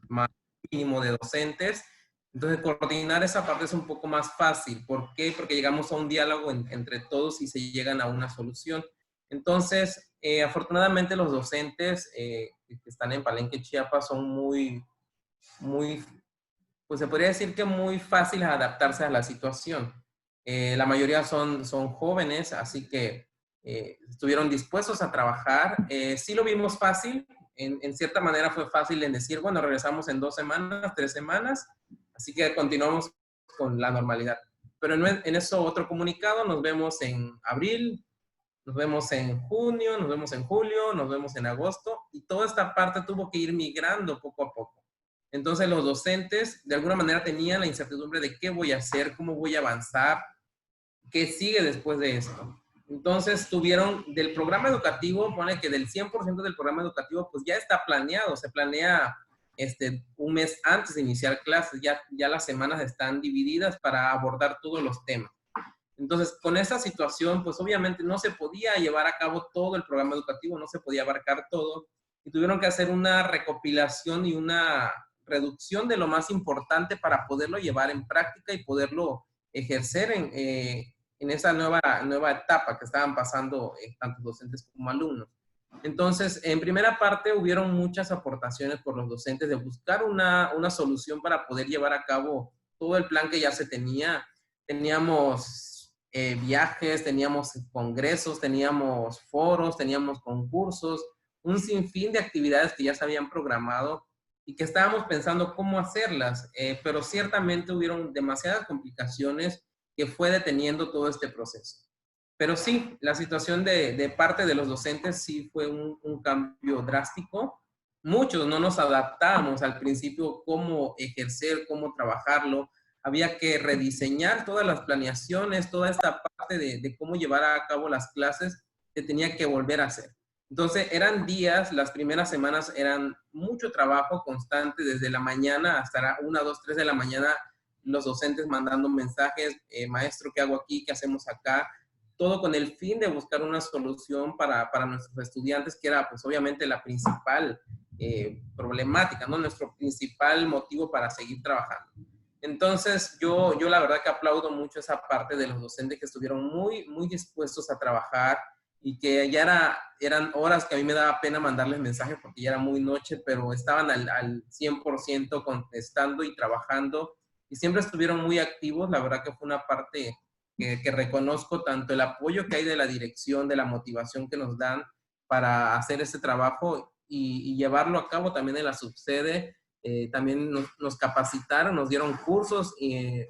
más mínimo de docentes, entonces coordinar esa parte es un poco más fácil. ¿Por qué? Porque llegamos a un diálogo entre todos y se llegan a una solución. Entonces, afortunadamente los docentes que están en Palenque, Chiapas, son muy, pues se podría decir que muy fáciles a adaptarse a la situación. La mayoría son jóvenes, así que estuvieron dispuestos a trabajar. Sí lo vimos fácil, en cierta manera fue fácil en decir, bueno, regresamos en 2 semanas, 3 semanas, así que continuamos con la normalidad. Pero en eso otro comunicado, nos vemos en abril, nos vemos en junio, nos vemos en julio, nos vemos en agosto, y toda esta parte tuvo que ir migrando poco a poco. Entonces los docentes de alguna manera tenían la incertidumbre de qué voy a hacer, cómo voy a avanzar, qué sigue después de esto. Entonces tuvieron del programa educativo, pone que del 100% del programa educativo pues ya está planeado, se planea un mes antes de iniciar clases, ya las semanas están divididas para abordar todos los temas. Entonces, con esa situación, pues obviamente no se podía llevar a cabo todo el programa educativo, no se podía abarcar todo, y tuvieron que hacer una recopilación y una reducción de lo más importante para poderlo llevar en práctica y poderlo ejercer en esa nueva etapa que estaban pasando tanto docentes como alumnos. Entonces, en primera parte hubieron muchas aportaciones por los docentes de buscar una solución para poder llevar a cabo todo el plan que ya se tenía. Teníamos viajes, teníamos congresos, teníamos foros, teníamos concursos, un sinfín de actividades que ya se habían programado y que estábamos pensando cómo hacerlas, pero ciertamente hubieron demasiadas complicaciones que fue deteniendo todo este proceso. Pero sí, la situación de parte de los docentes sí fue un cambio drástico. Muchos no nos adaptábamos al principio cómo ejercer, cómo trabajarlo. Había que rediseñar todas las planeaciones, toda esta parte de cómo llevar a cabo las clases, se tenía que volver a hacer. Entonces eran días, las primeras semanas eran mucho trabajo constante, desde la mañana hasta 1, 2, 3 de la mañana, los docentes mandando mensajes, maestro, ¿qué hago aquí? ¿Qué hacemos acá? Todo con el fin de buscar una solución para nuestros estudiantes, que era pues obviamente la principal problemática, ¿no? Nuestro principal motivo para seguir trabajando. Entonces, yo la verdad que aplaudo mucho esa parte de los docentes que estuvieron muy dispuestos a trabajar y que ya eran horas que a mí me daba pena mandarles mensajes porque ya era muy noche, pero estaban al 100% contestando y trabajando y siempre estuvieron muy activos. La verdad que fue una parte que reconozco, tanto el apoyo que hay de la dirección, de la motivación que nos dan para hacer este trabajo y llevarlo a cabo también en la subsede. También nos capacitaron, nos dieron cursos y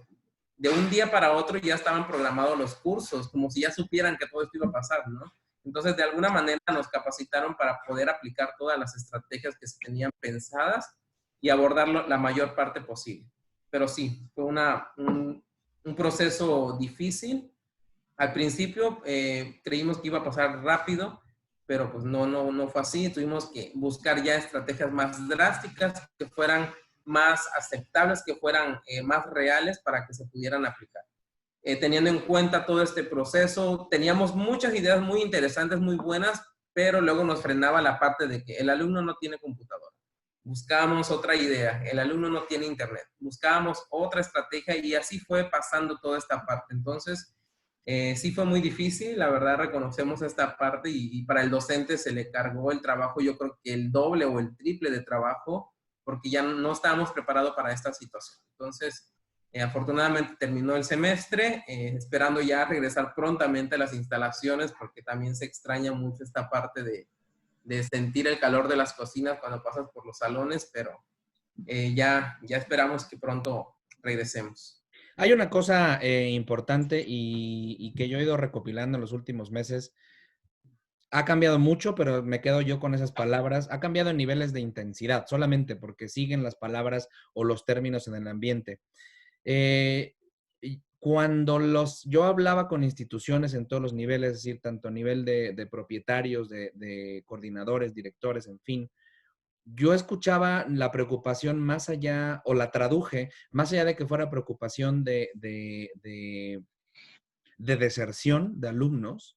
de un día para otro ya estaban programados los cursos, como si ya supieran que todo esto iba a pasar, ¿no? Entonces, de alguna manera nos capacitaron para poder aplicar todas las estrategias que se tenían pensadas y abordarlo la mayor parte posible. Pero sí, fue un proceso difícil. Al principio creímos que iba a pasar rápido, pero pues no fue así. Tuvimos que buscar ya estrategias más drásticas que fueran más aceptables, que fueran más reales para que se pudieran aplicar. Teniendo en cuenta todo este proceso, teníamos muchas ideas muy interesantes, muy buenas, pero luego nos frenaba la parte de que el alumno no tiene computadora. Buscábamos otra idea, el alumno no tiene internet. Buscábamos otra estrategia y así fue pasando toda esta parte. Entonces, sí fue muy difícil, la verdad reconocemos esta parte y para el docente se le cargó el trabajo, yo creo que el doble o el triple de trabajo, porque ya no estábamos preparados para esta situación. Entonces, afortunadamente terminó el semestre, esperando ya regresar prontamente a las instalaciones, porque también se extraña mucho esta parte de sentir el calor de las cocinas cuando pasas por los salones, pero ya esperamos que pronto regresemos. Hay una cosa importante y que yo he ido recopilando en los últimos meses. Ha cambiado mucho, pero me quedo yo con esas palabras. Ha cambiado en niveles de intensidad, solamente porque siguen las palabras o los términos en el ambiente. Cuando yo hablaba con instituciones en todos los niveles, es decir, tanto a nivel de propietarios, de coordinadores, directores, en fin, yo escuchaba la preocupación más allá, o la traduje, más allá de que fuera preocupación de deserción de alumnos,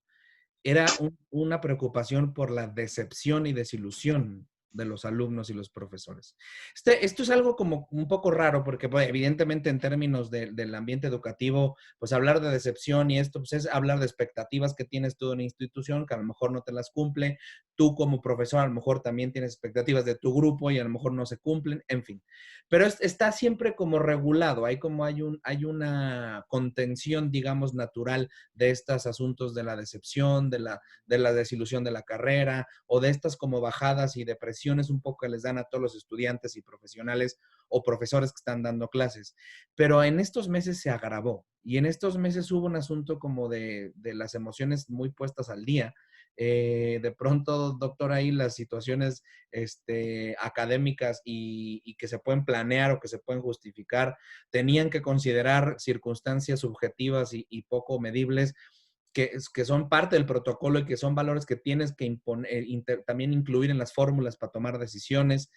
era una preocupación por la decepción y desilusión de los alumnos y los profesores. Esto es algo como un poco raro porque pues, evidentemente en términos del ambiente educativo, pues hablar de decepción y esto pues, es hablar de expectativas que tienes tú en una institución que a lo mejor no te las cumple. Tú como profesor a lo mejor también tienes expectativas de tu grupo y a lo mejor no se cumplen, en fin. Pero está siempre como regulado, hay una contención, digamos, natural de estos asuntos de la decepción, de la desilusión de la carrera o de estas como bajadas y depresiones un poco que les dan a todos los estudiantes y profesionales o profesores que están dando clases. Pero en estos meses se agravó y en estos meses hubo un asunto como de las emociones muy puestas al día. De pronto, doctor, ahí las situaciones académicas y que se pueden planear o que se pueden justificar, tenían que considerar circunstancias subjetivas y poco medibles que son parte del protocolo y que son valores que tienes que también incluir en las fórmulas para tomar decisiones.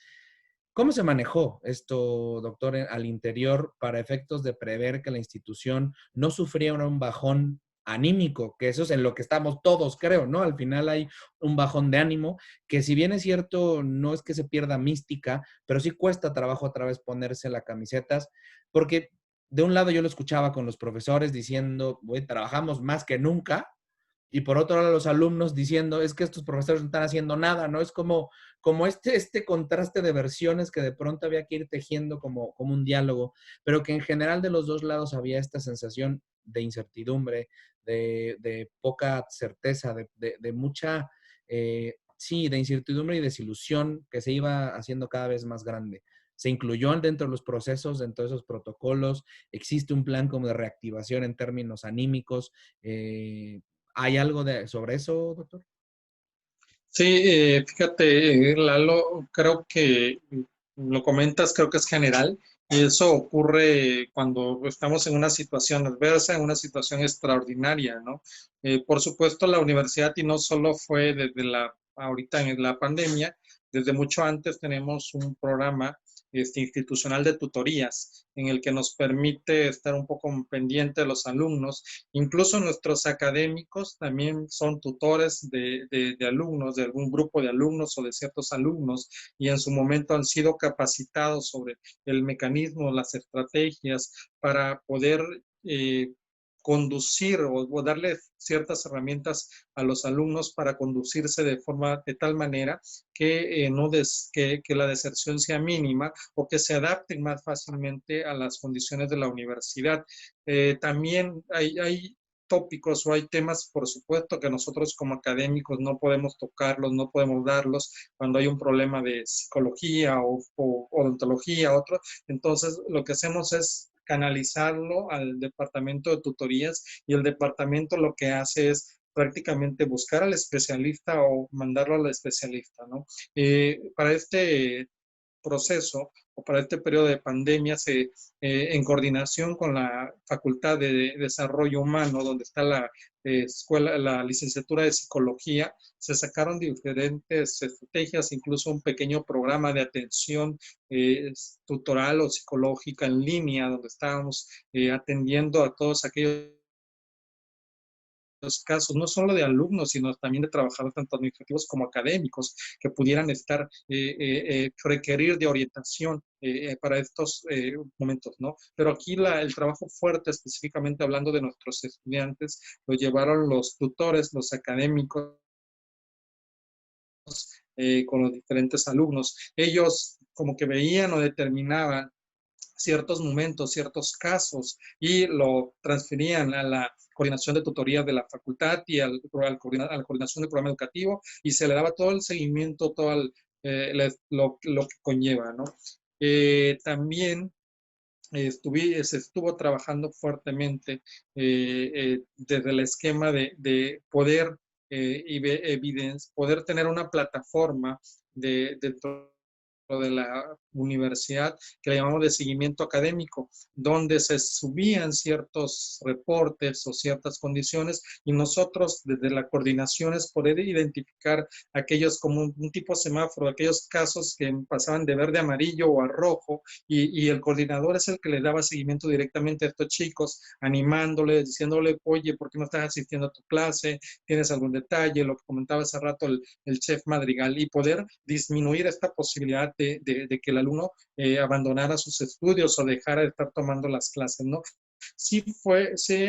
¿Cómo se manejó esto, doctor, al interior para efectos de prever que la institución no sufriera un bajón anímico? Que eso es en lo que estamos todos, creo, ¿no? Al final hay un bajón de ánimo que si bien es cierto, no es que se pierda mística, pero sí cuesta trabajo otra vez ponerse las camisetas, porque de un lado yo lo escuchaba con los profesores diciendo, güey, trabajamos más que nunca, y por otro lado los alumnos diciendo, es que estos profesores no están haciendo nada, ¿no? Es como este contraste de versiones que de pronto había que ir tejiendo como un diálogo, pero que en general de los dos lados había esta sensación de incertidumbre, de poca certeza, de mucha, sí, de incertidumbre y desilusión que se iba haciendo cada vez más grande. Se incluyó dentro de los procesos, dentro de esos protocolos, existe un plan como de reactivación en términos anímicos. ¿Hay algo sobre eso, doctor? Sí, fíjate, Lalo, creo que lo comentas, creo que es general, y eso ocurre cuando estamos en una situación adversa, en una situación extraordinaria, ¿no? Por supuesto, la universidad, y no solo fue desde ahorita en la pandemia, desde mucho antes tenemos un programa institucional de tutorías en el que nos permite estar un poco pendiente de los alumnos. Incluso nuestros académicos también son tutores de alumnos, de algún grupo de alumnos o de ciertos alumnos, y en su momento han sido capacitados sobre el mecanismo, las estrategias para poder conducir o darle ciertas herramientas a los alumnos para conducirse de tal manera que, que la deserción sea mínima o que se adapten más fácilmente a las condiciones de la universidad. También hay tópicos o hay temas, por supuesto, que nosotros como académicos no podemos tocarlos, no podemos darlos cuando hay un problema de psicología o odontología, otro. Entonces, lo que hacemos es canalizarlo al departamento de tutorías y el departamento lo que hace es prácticamente buscar al especialista o mandarlo al especialista, ¿no? Para este proceso o para este periodo de pandemia, en coordinación con la Facultad de Desarrollo Humano, donde está la escuela, la licenciatura de Psicología, se sacaron diferentes estrategias, incluso un pequeño programa de atención tutoral o psicológica en línea, donde estábamos atendiendo a todos aquellos casos, no solo de alumnos, sino también de trabajadores tanto administrativos como académicos, que pudieran estar, requerir de orientación para estos momentos, ¿no? Pero aquí el trabajo fuerte, específicamente hablando de nuestros estudiantes, lo llevaron los tutores, los académicos, con los diferentes alumnos. Ellos como que veían o determinaban ciertos momentos, ciertos casos, y lo transferían a la coordinación de tutoría de la facultad y a la coordinación del programa educativo, y se le daba todo el seguimiento, todo lo que conlleva, ¿no? También se estuvo trabajando fuertemente desde el esquema de poder poder tener una plataforma dentro de la universidad que le llamamos de seguimiento académico, donde se subían ciertos reportes o ciertas condiciones y nosotros desde la coordinación es poder identificar aquellos como un tipo semáforo, aquellos casos que pasaban de verde a amarillo o a rojo y el coordinador es el que le daba seguimiento directamente a estos chicos, animándoles, diciéndole, oye, ¿por qué no estás asistiendo a tu clase? ¿Tienes algún detalle? Lo que comentaba hace rato el chef Madrigal, y poder disminuir esta posibilidad de que el alumno abandonara sus estudios o dejara de estar tomando las clases, ¿no? Sí,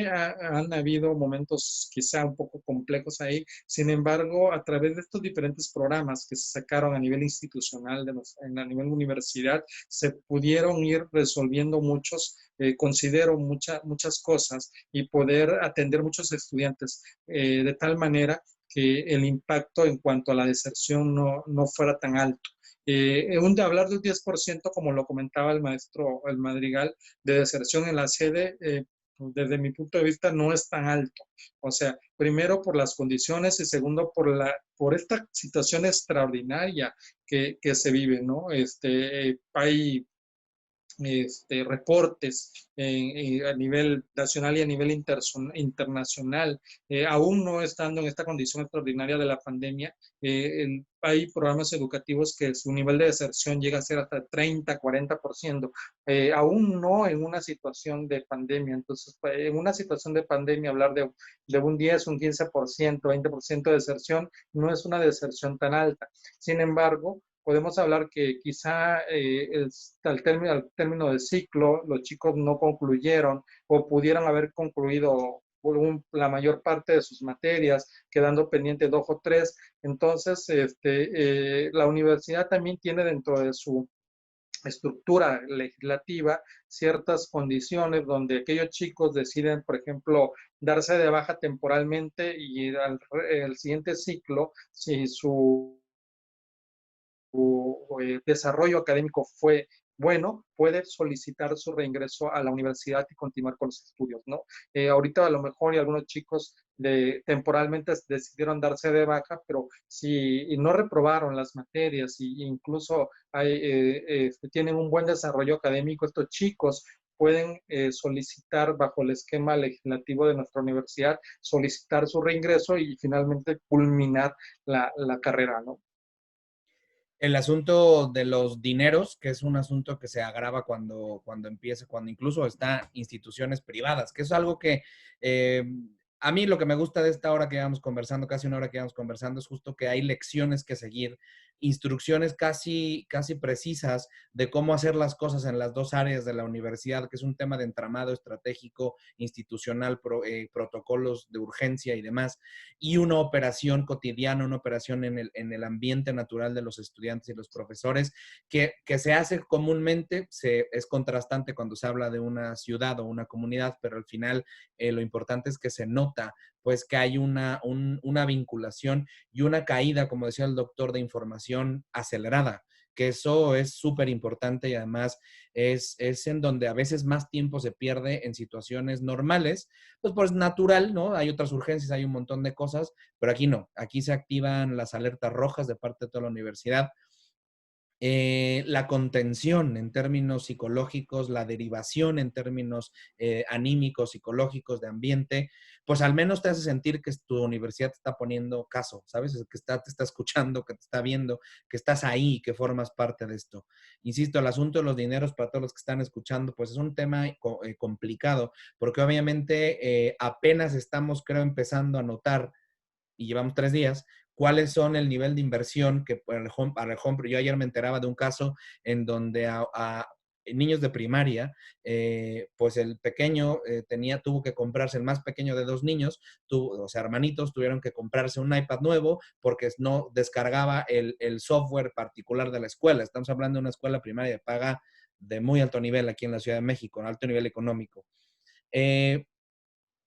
han habido momentos quizá un poco complejos ahí, sin embargo, a través de estos diferentes programas que se sacaron a nivel institucional, a nivel universidad, se pudieron ir resolviendo considero muchas cosas y poder atender muchos estudiantes de tal manera que el impacto en cuanto a la deserción no fuera tan alto. De hablar del 10%, como lo comentaba el maestro, el Madrigal, de deserción en la sede, desde mi punto de vista, no es tan alto. O sea, primero por las condiciones y segundo por esta situación extraordinaria que se vive, ¿no? Hay reportes a nivel nacional y a nivel internacional, aún no estando en esta condición extraordinaria de la pandemia, hay programas educativos que su nivel de deserción llega a ser hasta 30, 40%, aún no en una situación de pandemia. Entonces, en una situación de pandemia, hablar de un 10, un 15%, 20% de deserción no es una deserción tan alta. Sin embargo, podemos hablar que quizá al término del ciclo los chicos no concluyeron o pudieran haber concluido la mayor parte de sus materias, quedando pendiente 2 o 3. Entonces, la universidad también tiene dentro de su estructura legislativa ciertas condiciones donde aquellos chicos deciden, por ejemplo, darse de baja temporalmente y al siguiente ciclo, si su desarrollo académico fue bueno, puede solicitar su reingreso a la universidad y continuar con los estudios, ¿no? Ahorita a lo mejor algunos chicos temporalmente decidieron darse de baja, pero si no reprobaron las materias e incluso tienen un buen desarrollo académico, estos chicos pueden solicitar bajo el esquema legislativo de nuestra universidad, solicitar su reingreso y finalmente culminar la carrera, ¿no? El asunto de los dineros, que es un asunto que se agrava cuando empieza, cuando incluso está instituciones privadas, que es algo que a mí lo que me gusta de esta hora que llevamos conversando, casi una hora que llevamos conversando, es justo que hay lecciones que seguir instrucciones casi precisas de cómo hacer las cosas en las dos áreas de la universidad, que es un tema de entramado estratégico, institucional, protocolos de urgencia y demás, y una operación cotidiana, una operación en el ambiente natural de los estudiantes y los profesores, que se hace comúnmente, es contrastante cuando se habla de una ciudad o una comunidad, pero al final lo importante es que se nota pues que hay una vinculación y una caída, como decía el doctor, de información acelerada, que eso es súper importante y además es en donde a veces más tiempo se pierde en situaciones normales, pues natural, ¿no? Hay otras urgencias, hay un montón de cosas, pero aquí no, aquí se activan las alertas rojas de parte de toda la universidad. La contención en términos psicológicos, la derivación en términos anímicos, psicológicos, de ambiente, pues al menos te hace sentir que tu universidad te está poniendo caso, ¿sabes? Que te está escuchando, que te está viendo, que estás ahí, que formas parte de esto. Insisto, el asunto de los dineros para todos los que están escuchando, pues es un tema complicado, porque obviamente apenas estamos, creo, empezando a notar y llevamos 3 días, cuáles son el nivel de inversión que, por ejemplo, yo ayer me enteraba de un caso en donde a niños de primaria, pues el pequeño tuvo que comprarse, el más pequeño de 2 niños, o sea, hermanitos, tuvieron que comprarse un iPad nuevo porque no descargaba el software particular de la escuela. Estamos hablando de una escuela primaria de paga de muy alto nivel aquí en la Ciudad de México, alto nivel económico.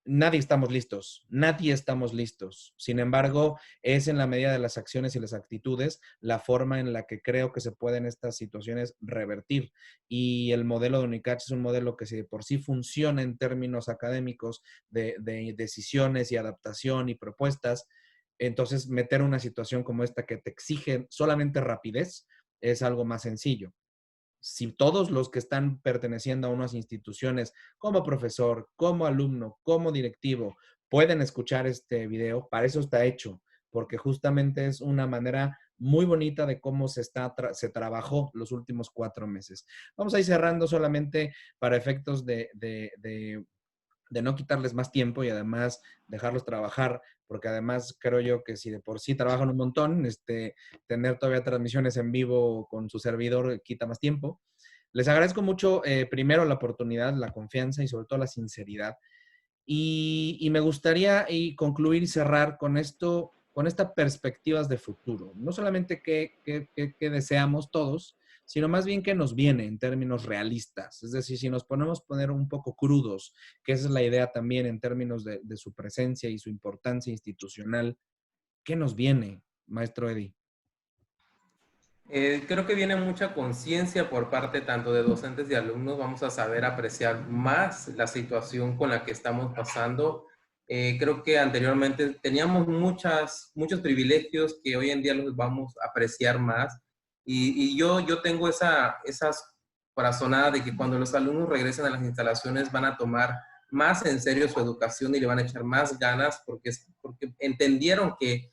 Nadie estamos listos, nadie estamos listos. Sin embargo, es en la medida de las acciones y las actitudes la forma en la que creo que se pueden estas situaciones revertir. Y el modelo de UNICACH es un modelo que si de por sí funciona en términos académicos de decisiones y adaptación y propuestas, entonces meter una situación como esta que te exige solamente rapidez es algo más sencillo. Si todos los que están perteneciendo a unas instituciones como profesor, como alumno, como directivo, pueden escuchar este video, para eso está hecho, porque justamente es una manera muy bonita de cómo se trabajó los últimos 4 meses. Vamos a ir cerrando solamente para efectos de no quitarles más tiempo y además dejarlos trabajar, porque además creo yo que si de por sí trabajan un montón, tener todavía transmisiones en vivo con su servidor quita más tiempo. Les agradezco mucho, primero, la oportunidad, la confianza y sobre todo la sinceridad. Y me gustaría concluir y cerrar con esto, con estas perspectivas de futuro. No solamente qué deseamos todos, sino más bien qué nos viene en términos realistas. Es decir, si nos ponemos a poner un poco crudos, que esa es la idea también en términos de su presencia y su importancia institucional, ¿qué nos viene, maestro Eddie? Creo que viene mucha conciencia por parte tanto de docentes y alumnos. Vamos a saber apreciar más la situación con la que estamos pasando. Creo que anteriormente teníamos muchos privilegios que hoy en día los vamos a apreciar más. Y yo tengo esas corazonadas de que cuando los alumnos regresen a las instalaciones van a tomar más en serio su educación y le van a echar más ganas porque entendieron que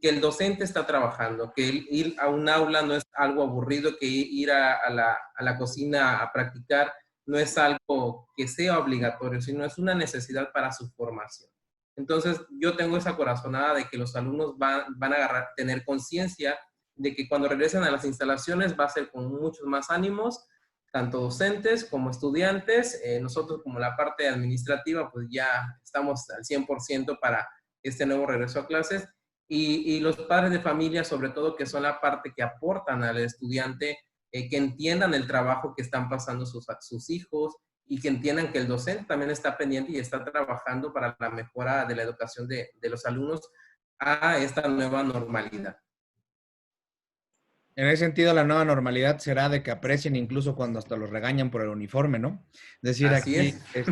el docente está trabajando, que ir a un aula no es algo aburrido, que ir a la cocina a practicar no es algo que sea obligatorio, sino es una necesidad para su formación. Entonces, yo tengo esa corazonada de que los alumnos van a tener conciencia de que cuando regresen a las instalaciones va a ser con muchos más ánimos, tanto docentes como estudiantes. Nosotros como la parte administrativa, pues ya estamos al 100% para este nuevo regreso a clases. Y los padres de familia, sobre todo, que son la parte que aportan al estudiante, que entiendan el trabajo que están pasando sus hijos y que entiendan que el docente también está pendiente y está trabajando para la mejora de la educación de los alumnos a esta nueva normalidad. En ese sentido, la nueva normalidad será de que aprecien incluso cuando hasta los regañan por el uniforme, ¿no? Es decir, Así aquí, es.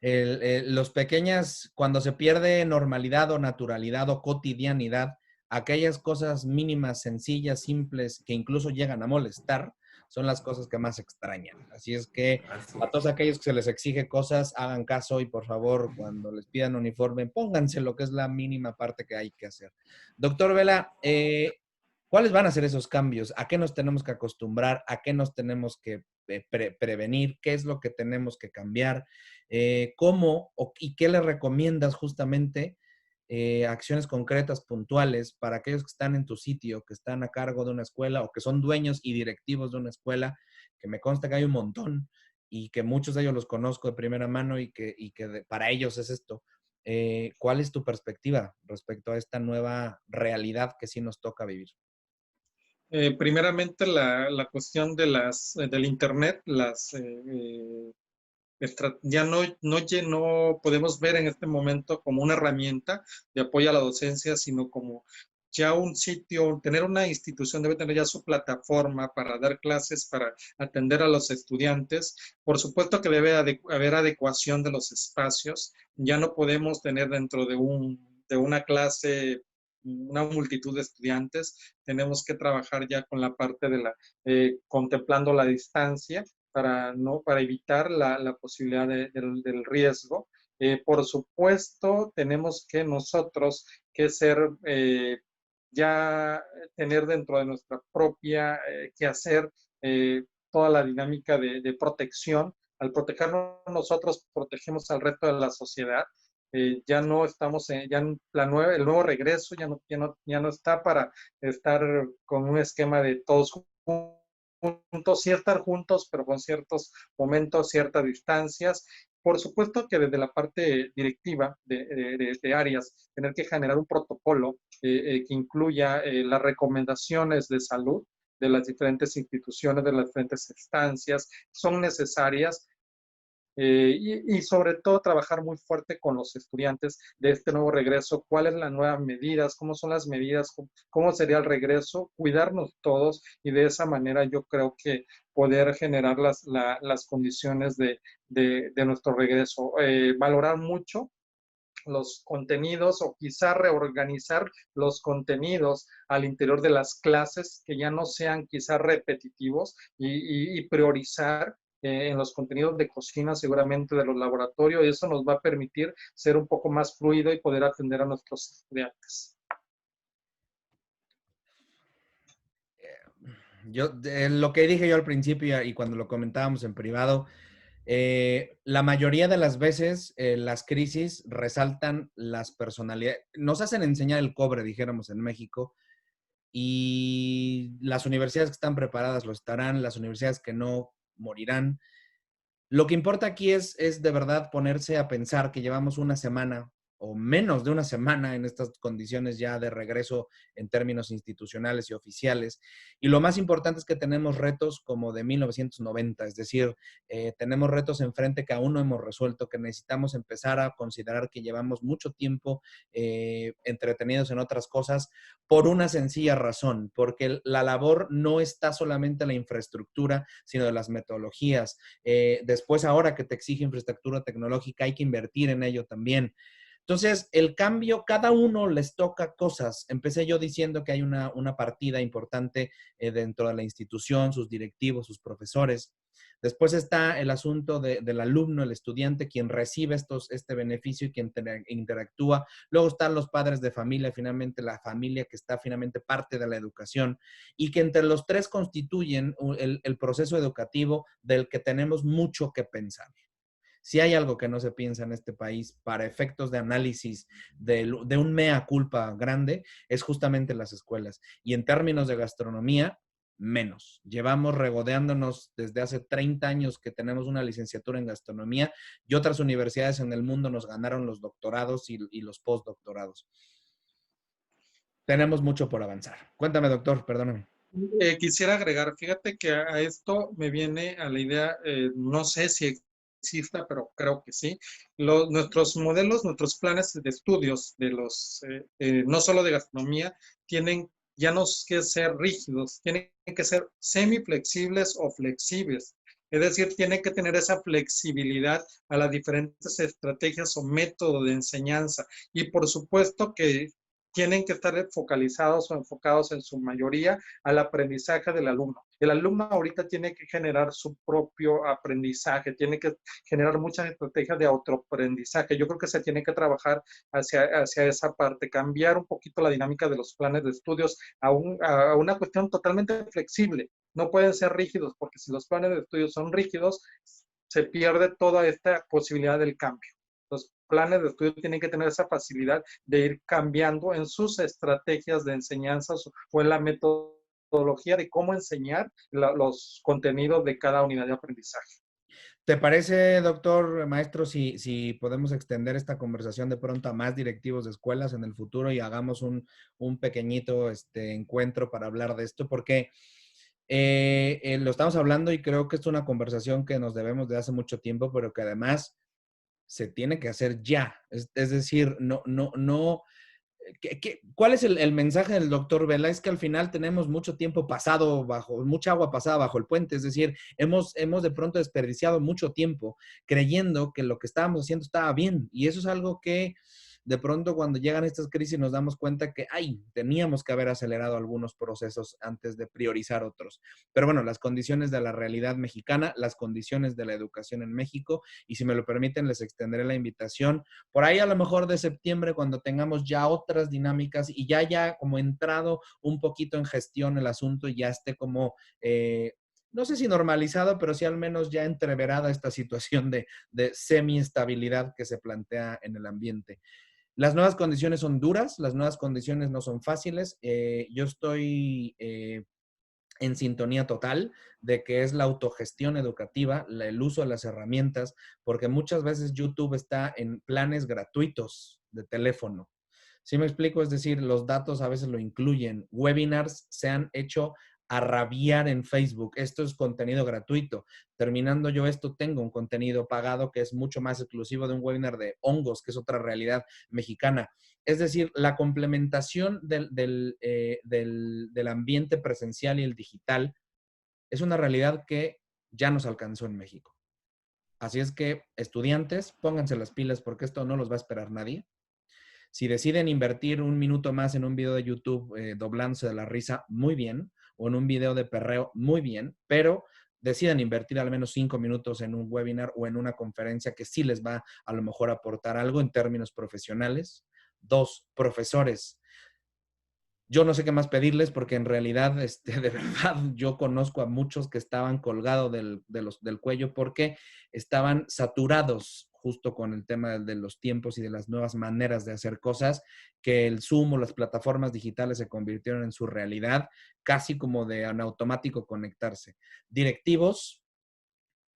los pequeñas, cuando se pierde normalidad o naturalidad o cotidianidad, aquellas cosas mínimas, sencillas, simples, que incluso llegan a molestar, son las cosas que más extrañan. Así es que Así a es. todos aquellos que se les exige cosas, hagan caso y por favor, cuando les pidan uniforme, pónganse lo que es la mínima parte que hay que hacer. Doctor Vela, ¿cuáles van a ser esos cambios? ¿A qué nos tenemos que acostumbrar? ¿A qué nos tenemos que prevenir? ¿Qué es lo que tenemos que cambiar? ¿Cómo y qué le recomiendas justamente acciones concretas, puntuales, para aquellos que están en tu sitio, que están a cargo de una escuela o que son dueños y directivos de una escuela, que me consta que hay un montón y que muchos de ellos los conozco de primera mano para ellos es esto. ¿Cuál es tu perspectiva respecto a esta nueva realidad que sí nos toca vivir? Primeramente, la cuestión de del Internet, ya no podemos ver en este momento como una herramienta de apoyo a la docencia, sino como ya un sitio, tener una institución debe tener ya su plataforma para dar clases, para atender a los estudiantes. Por supuesto que debe haber adecuación de los espacios. Ya no podemos tener dentro de una clase una multitud de estudiantes. Tenemos que trabajar ya con la parte de contemplando la distancia para evitar la posibilidad del riesgo. Por supuesto, tenemos que nosotros que ya tener dentro de nuestra propia quehacer toda la dinámica de protección. Al protegernos nosotros, protegemos al resto de la sociedad. Ya no estamos el nuevo regreso ya no está para estar con un esquema de todos juntos, sí estar juntos, pero con ciertos momentos, ciertas distancias. Por supuesto que desde la parte directiva de áreas, tener que generar un protocolo que incluya las recomendaciones de salud de las diferentes instituciones, de las diferentes instancias, son necesarias. Y sobre todo trabajar muy fuerte con los estudiantes de este nuevo regreso, cuáles son las nuevas medidas, cómo son las medidas, cómo sería el regreso, cuidarnos todos y de esa manera yo creo que poder generar las condiciones de nuestro regreso. Valorar mucho los contenidos o quizá reorganizar los contenidos al interior de las clases que ya no sean quizá repetitivos y priorizar en los contenidos de cocina, seguramente de los laboratorios, y eso nos va a permitir ser un poco más fluido y poder atender a nuestros estudiantes. Lo que dije yo al principio y cuando lo comentábamos en privado, la mayoría de las veces las crisis resaltan las personalidades, nos hacen enseñar el cobre, dijéramos en México, y las universidades que están preparadas lo estarán, las universidades que no morirán. Lo que importa aquí es de verdad ponerse a pensar que llevamos una semana o menos de una semana en estas condiciones ya de regreso en términos institucionales y oficiales. Y lo más importante es que tenemos retos como de 1990, es decir, tenemos retos enfrente que aún no hemos resuelto, que necesitamos empezar a considerar que llevamos mucho tiempo entretenidos en otras cosas por una sencilla razón, porque la labor no está solamente en la infraestructura, sino de las metodologías. Después, ahora que te exige infraestructura tecnológica, hay que invertir en ello también. Entonces, el cambio, cada uno les toca cosas. Empecé yo diciendo que hay una partida importante dentro de la institución, sus directivos, sus profesores. Después está el asunto del alumno, el estudiante, quien recibe este beneficio y quien interactúa. Luego están los padres de familia, finalmente la familia que está finalmente parte de la educación y que entre los tres constituyen el proceso educativo del que tenemos mucho que pensar. Si hay algo que no se piensa en este país para efectos de análisis de un mea culpa grande, es justamente las escuelas. Y en términos de gastronomía, menos. Llevamos regodeándonos desde hace 30 años que tenemos una licenciatura en gastronomía y otras universidades en el mundo nos ganaron los doctorados y los postdoctorados. Tenemos mucho por avanzar. Cuéntame, doctor, perdóname. Quisiera agregar, fíjate que a esto me viene a la idea, no sé si exista, pero creo que sí. Nuestros modelos, nuestros planes de estudios no solo de gastronomía, tienen ya no que ser rígidos, tienen que ser semiflexibles o flexibles. Es decir, tienen que tener esa flexibilidad a las diferentes estrategias o métodos de enseñanza. Y por supuesto que tienen que estar focalizados o enfocados en su mayoría al aprendizaje del alumno. El alumno ahorita tiene que generar su propio aprendizaje, tiene que generar muchas estrategias de autoaprendizaje. Yo creo que se tiene que trabajar hacia esa parte, cambiar un poquito la dinámica de los planes de estudios a una cuestión totalmente flexible. No pueden ser rígidos, porque si los planes de estudios son rígidos, se pierde toda esta posibilidad del cambio. Entonces, planes de estudio tienen que tener esa facilidad de ir cambiando en sus estrategias de enseñanza o en la metodología de cómo enseñar los contenidos de cada unidad de aprendizaje. ¿Te parece, doctor, maestro, si podemos extender esta conversación de pronto a más directivos de escuelas en el futuro y hagamos un pequeñito encuentro para hablar de esto? Porque lo estamos hablando y creo que es una conversación que nos debemos de hace mucho tiempo, pero que además se tiene que hacer ya. Es decir, no. ¿Cuál es el mensaje del doctor Vela? Es que al final tenemos mucho tiempo pasado mucha agua pasada bajo el puente, es decir, hemos de pronto desperdiciado mucho tiempo creyendo que lo que estábamos haciendo estaba bien, y eso es algo que de pronto cuando llegan estas crisis nos damos cuenta que, teníamos que haber acelerado algunos procesos antes de priorizar otros. Pero bueno, las condiciones de la realidad mexicana, las condiciones de la educación en México, y si me lo permiten, les extenderé la invitación por ahí a lo mejor de septiembre, cuando tengamos ya otras dinámicas y ya haya como entrado un poquito en gestión el asunto y ya esté como no sé si normalizado, pero sí al menos ya entreverada esta situación de semi-estabilidad que se plantea en el ambiente. Las nuevas condiciones son duras, las nuevas condiciones no son fáciles. Yo estoy en sintonía total de que es la autogestión educativa, el uso de las herramientas, porque muchas veces YouTube está en planes gratuitos de teléfono. ¿Sí me explico? Es decir, los datos a veces lo incluyen. Webinars se han hecho a rabiar en Facebook. Esto es contenido gratuito. Terminando yo esto, tengo un contenido pagado que es mucho más exclusivo de un webinar de hongos, que es otra realidad mexicana. Es decir, la complementación del ambiente presencial y el digital es una realidad que ya nos alcanzó en México. Así es que, estudiantes, pónganse las pilas porque esto no los va a esperar nadie. Si deciden invertir un minuto más en un video de YouTube doblándose de la risa, muy bien, o en un video de perreo, muy bien, pero decidan invertir al menos 5 minutos en un webinar o en una conferencia que sí les va a lo mejor a aportar algo en términos profesionales. 2, profesores. Yo no sé qué más pedirles porque en realidad, de verdad, yo conozco a muchos que estaban colgados del cuello porque estaban saturados justo con el tema de los tiempos y de las nuevas maneras de hacer cosas, que el Zoom o las plataformas digitales se convirtieron en su realidad, casi como de en automático conectarse. Directivos,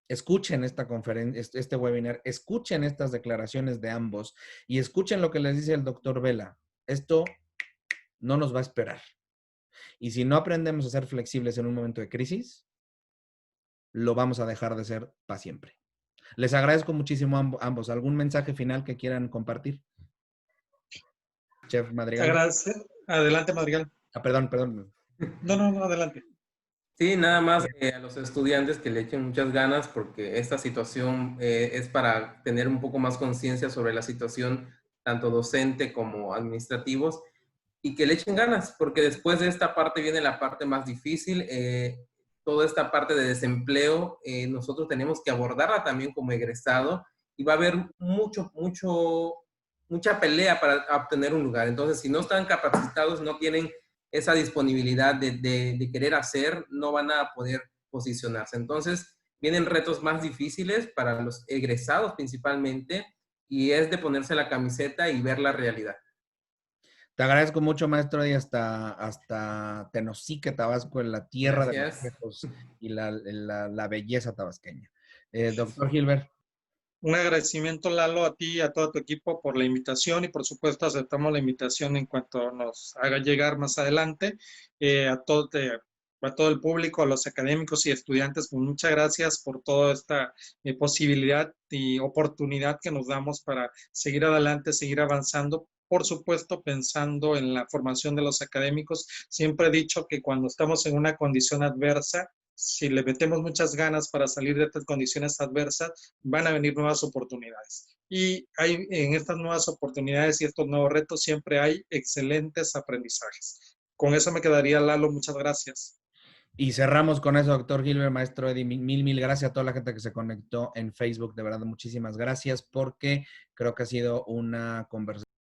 escuchen esta conferencia, este webinar, escuchen estas declaraciones de ambos y escuchen lo que les dice el doctor Vela. Esto no nos va a esperar. Y si no aprendemos a ser flexibles en un momento de crisis, lo vamos a dejar de ser para siempre. Les agradezco muchísimo a ambos. ¿Algún mensaje final que quieran compartir? Chef Madrigal. Agradece. Adelante, Madrigal. Perdón. No, adelante. Sí, nada más a los estudiantes que le echen muchas ganas porque esta situación es para tener un poco más conciencia sobre la situación tanto docente como administrativos y que le echen ganas porque después de esta parte viene la parte más difícil, toda esta parte de desempleo, nosotros tenemos que abordarla también como egresado y va a haber mucha pelea para obtener un lugar. Entonces, si no están capacitados, no tienen esa disponibilidad de querer hacer, no van a poder posicionarse. Entonces, vienen retos más difíciles para los egresados principalmente y es de ponerse la camiseta y ver la realidad. Te agradezco mucho, maestro, y hasta Tenosique, Tabasco, en la tierra de los viejos y la belleza tabasqueña. Doctor Gilbert. Un agradecimiento, Lalo, a ti y a todo tu equipo por la invitación y por supuesto aceptamos la invitación en cuanto nos haga llegar más adelante. A todo el público, a los académicos y estudiantes, pues muchas gracias por toda esta posibilidad y oportunidad que nos damos para seguir adelante, seguir avanzando. Por supuesto, pensando en la formación de los académicos, siempre he dicho que cuando estamos en una condición adversa, si le metemos muchas ganas para salir de estas condiciones adversas, van a venir nuevas oportunidades. Y en estas nuevas oportunidades y estos nuevos retos siempre hay excelentes aprendizajes. Con eso me quedaría, Lalo. Muchas gracias. Y cerramos con eso, doctor Gilbert, maestro Eddie. Mil gracias a toda la gente que se conectó en Facebook. De verdad, muchísimas gracias porque creo que ha sido una conversación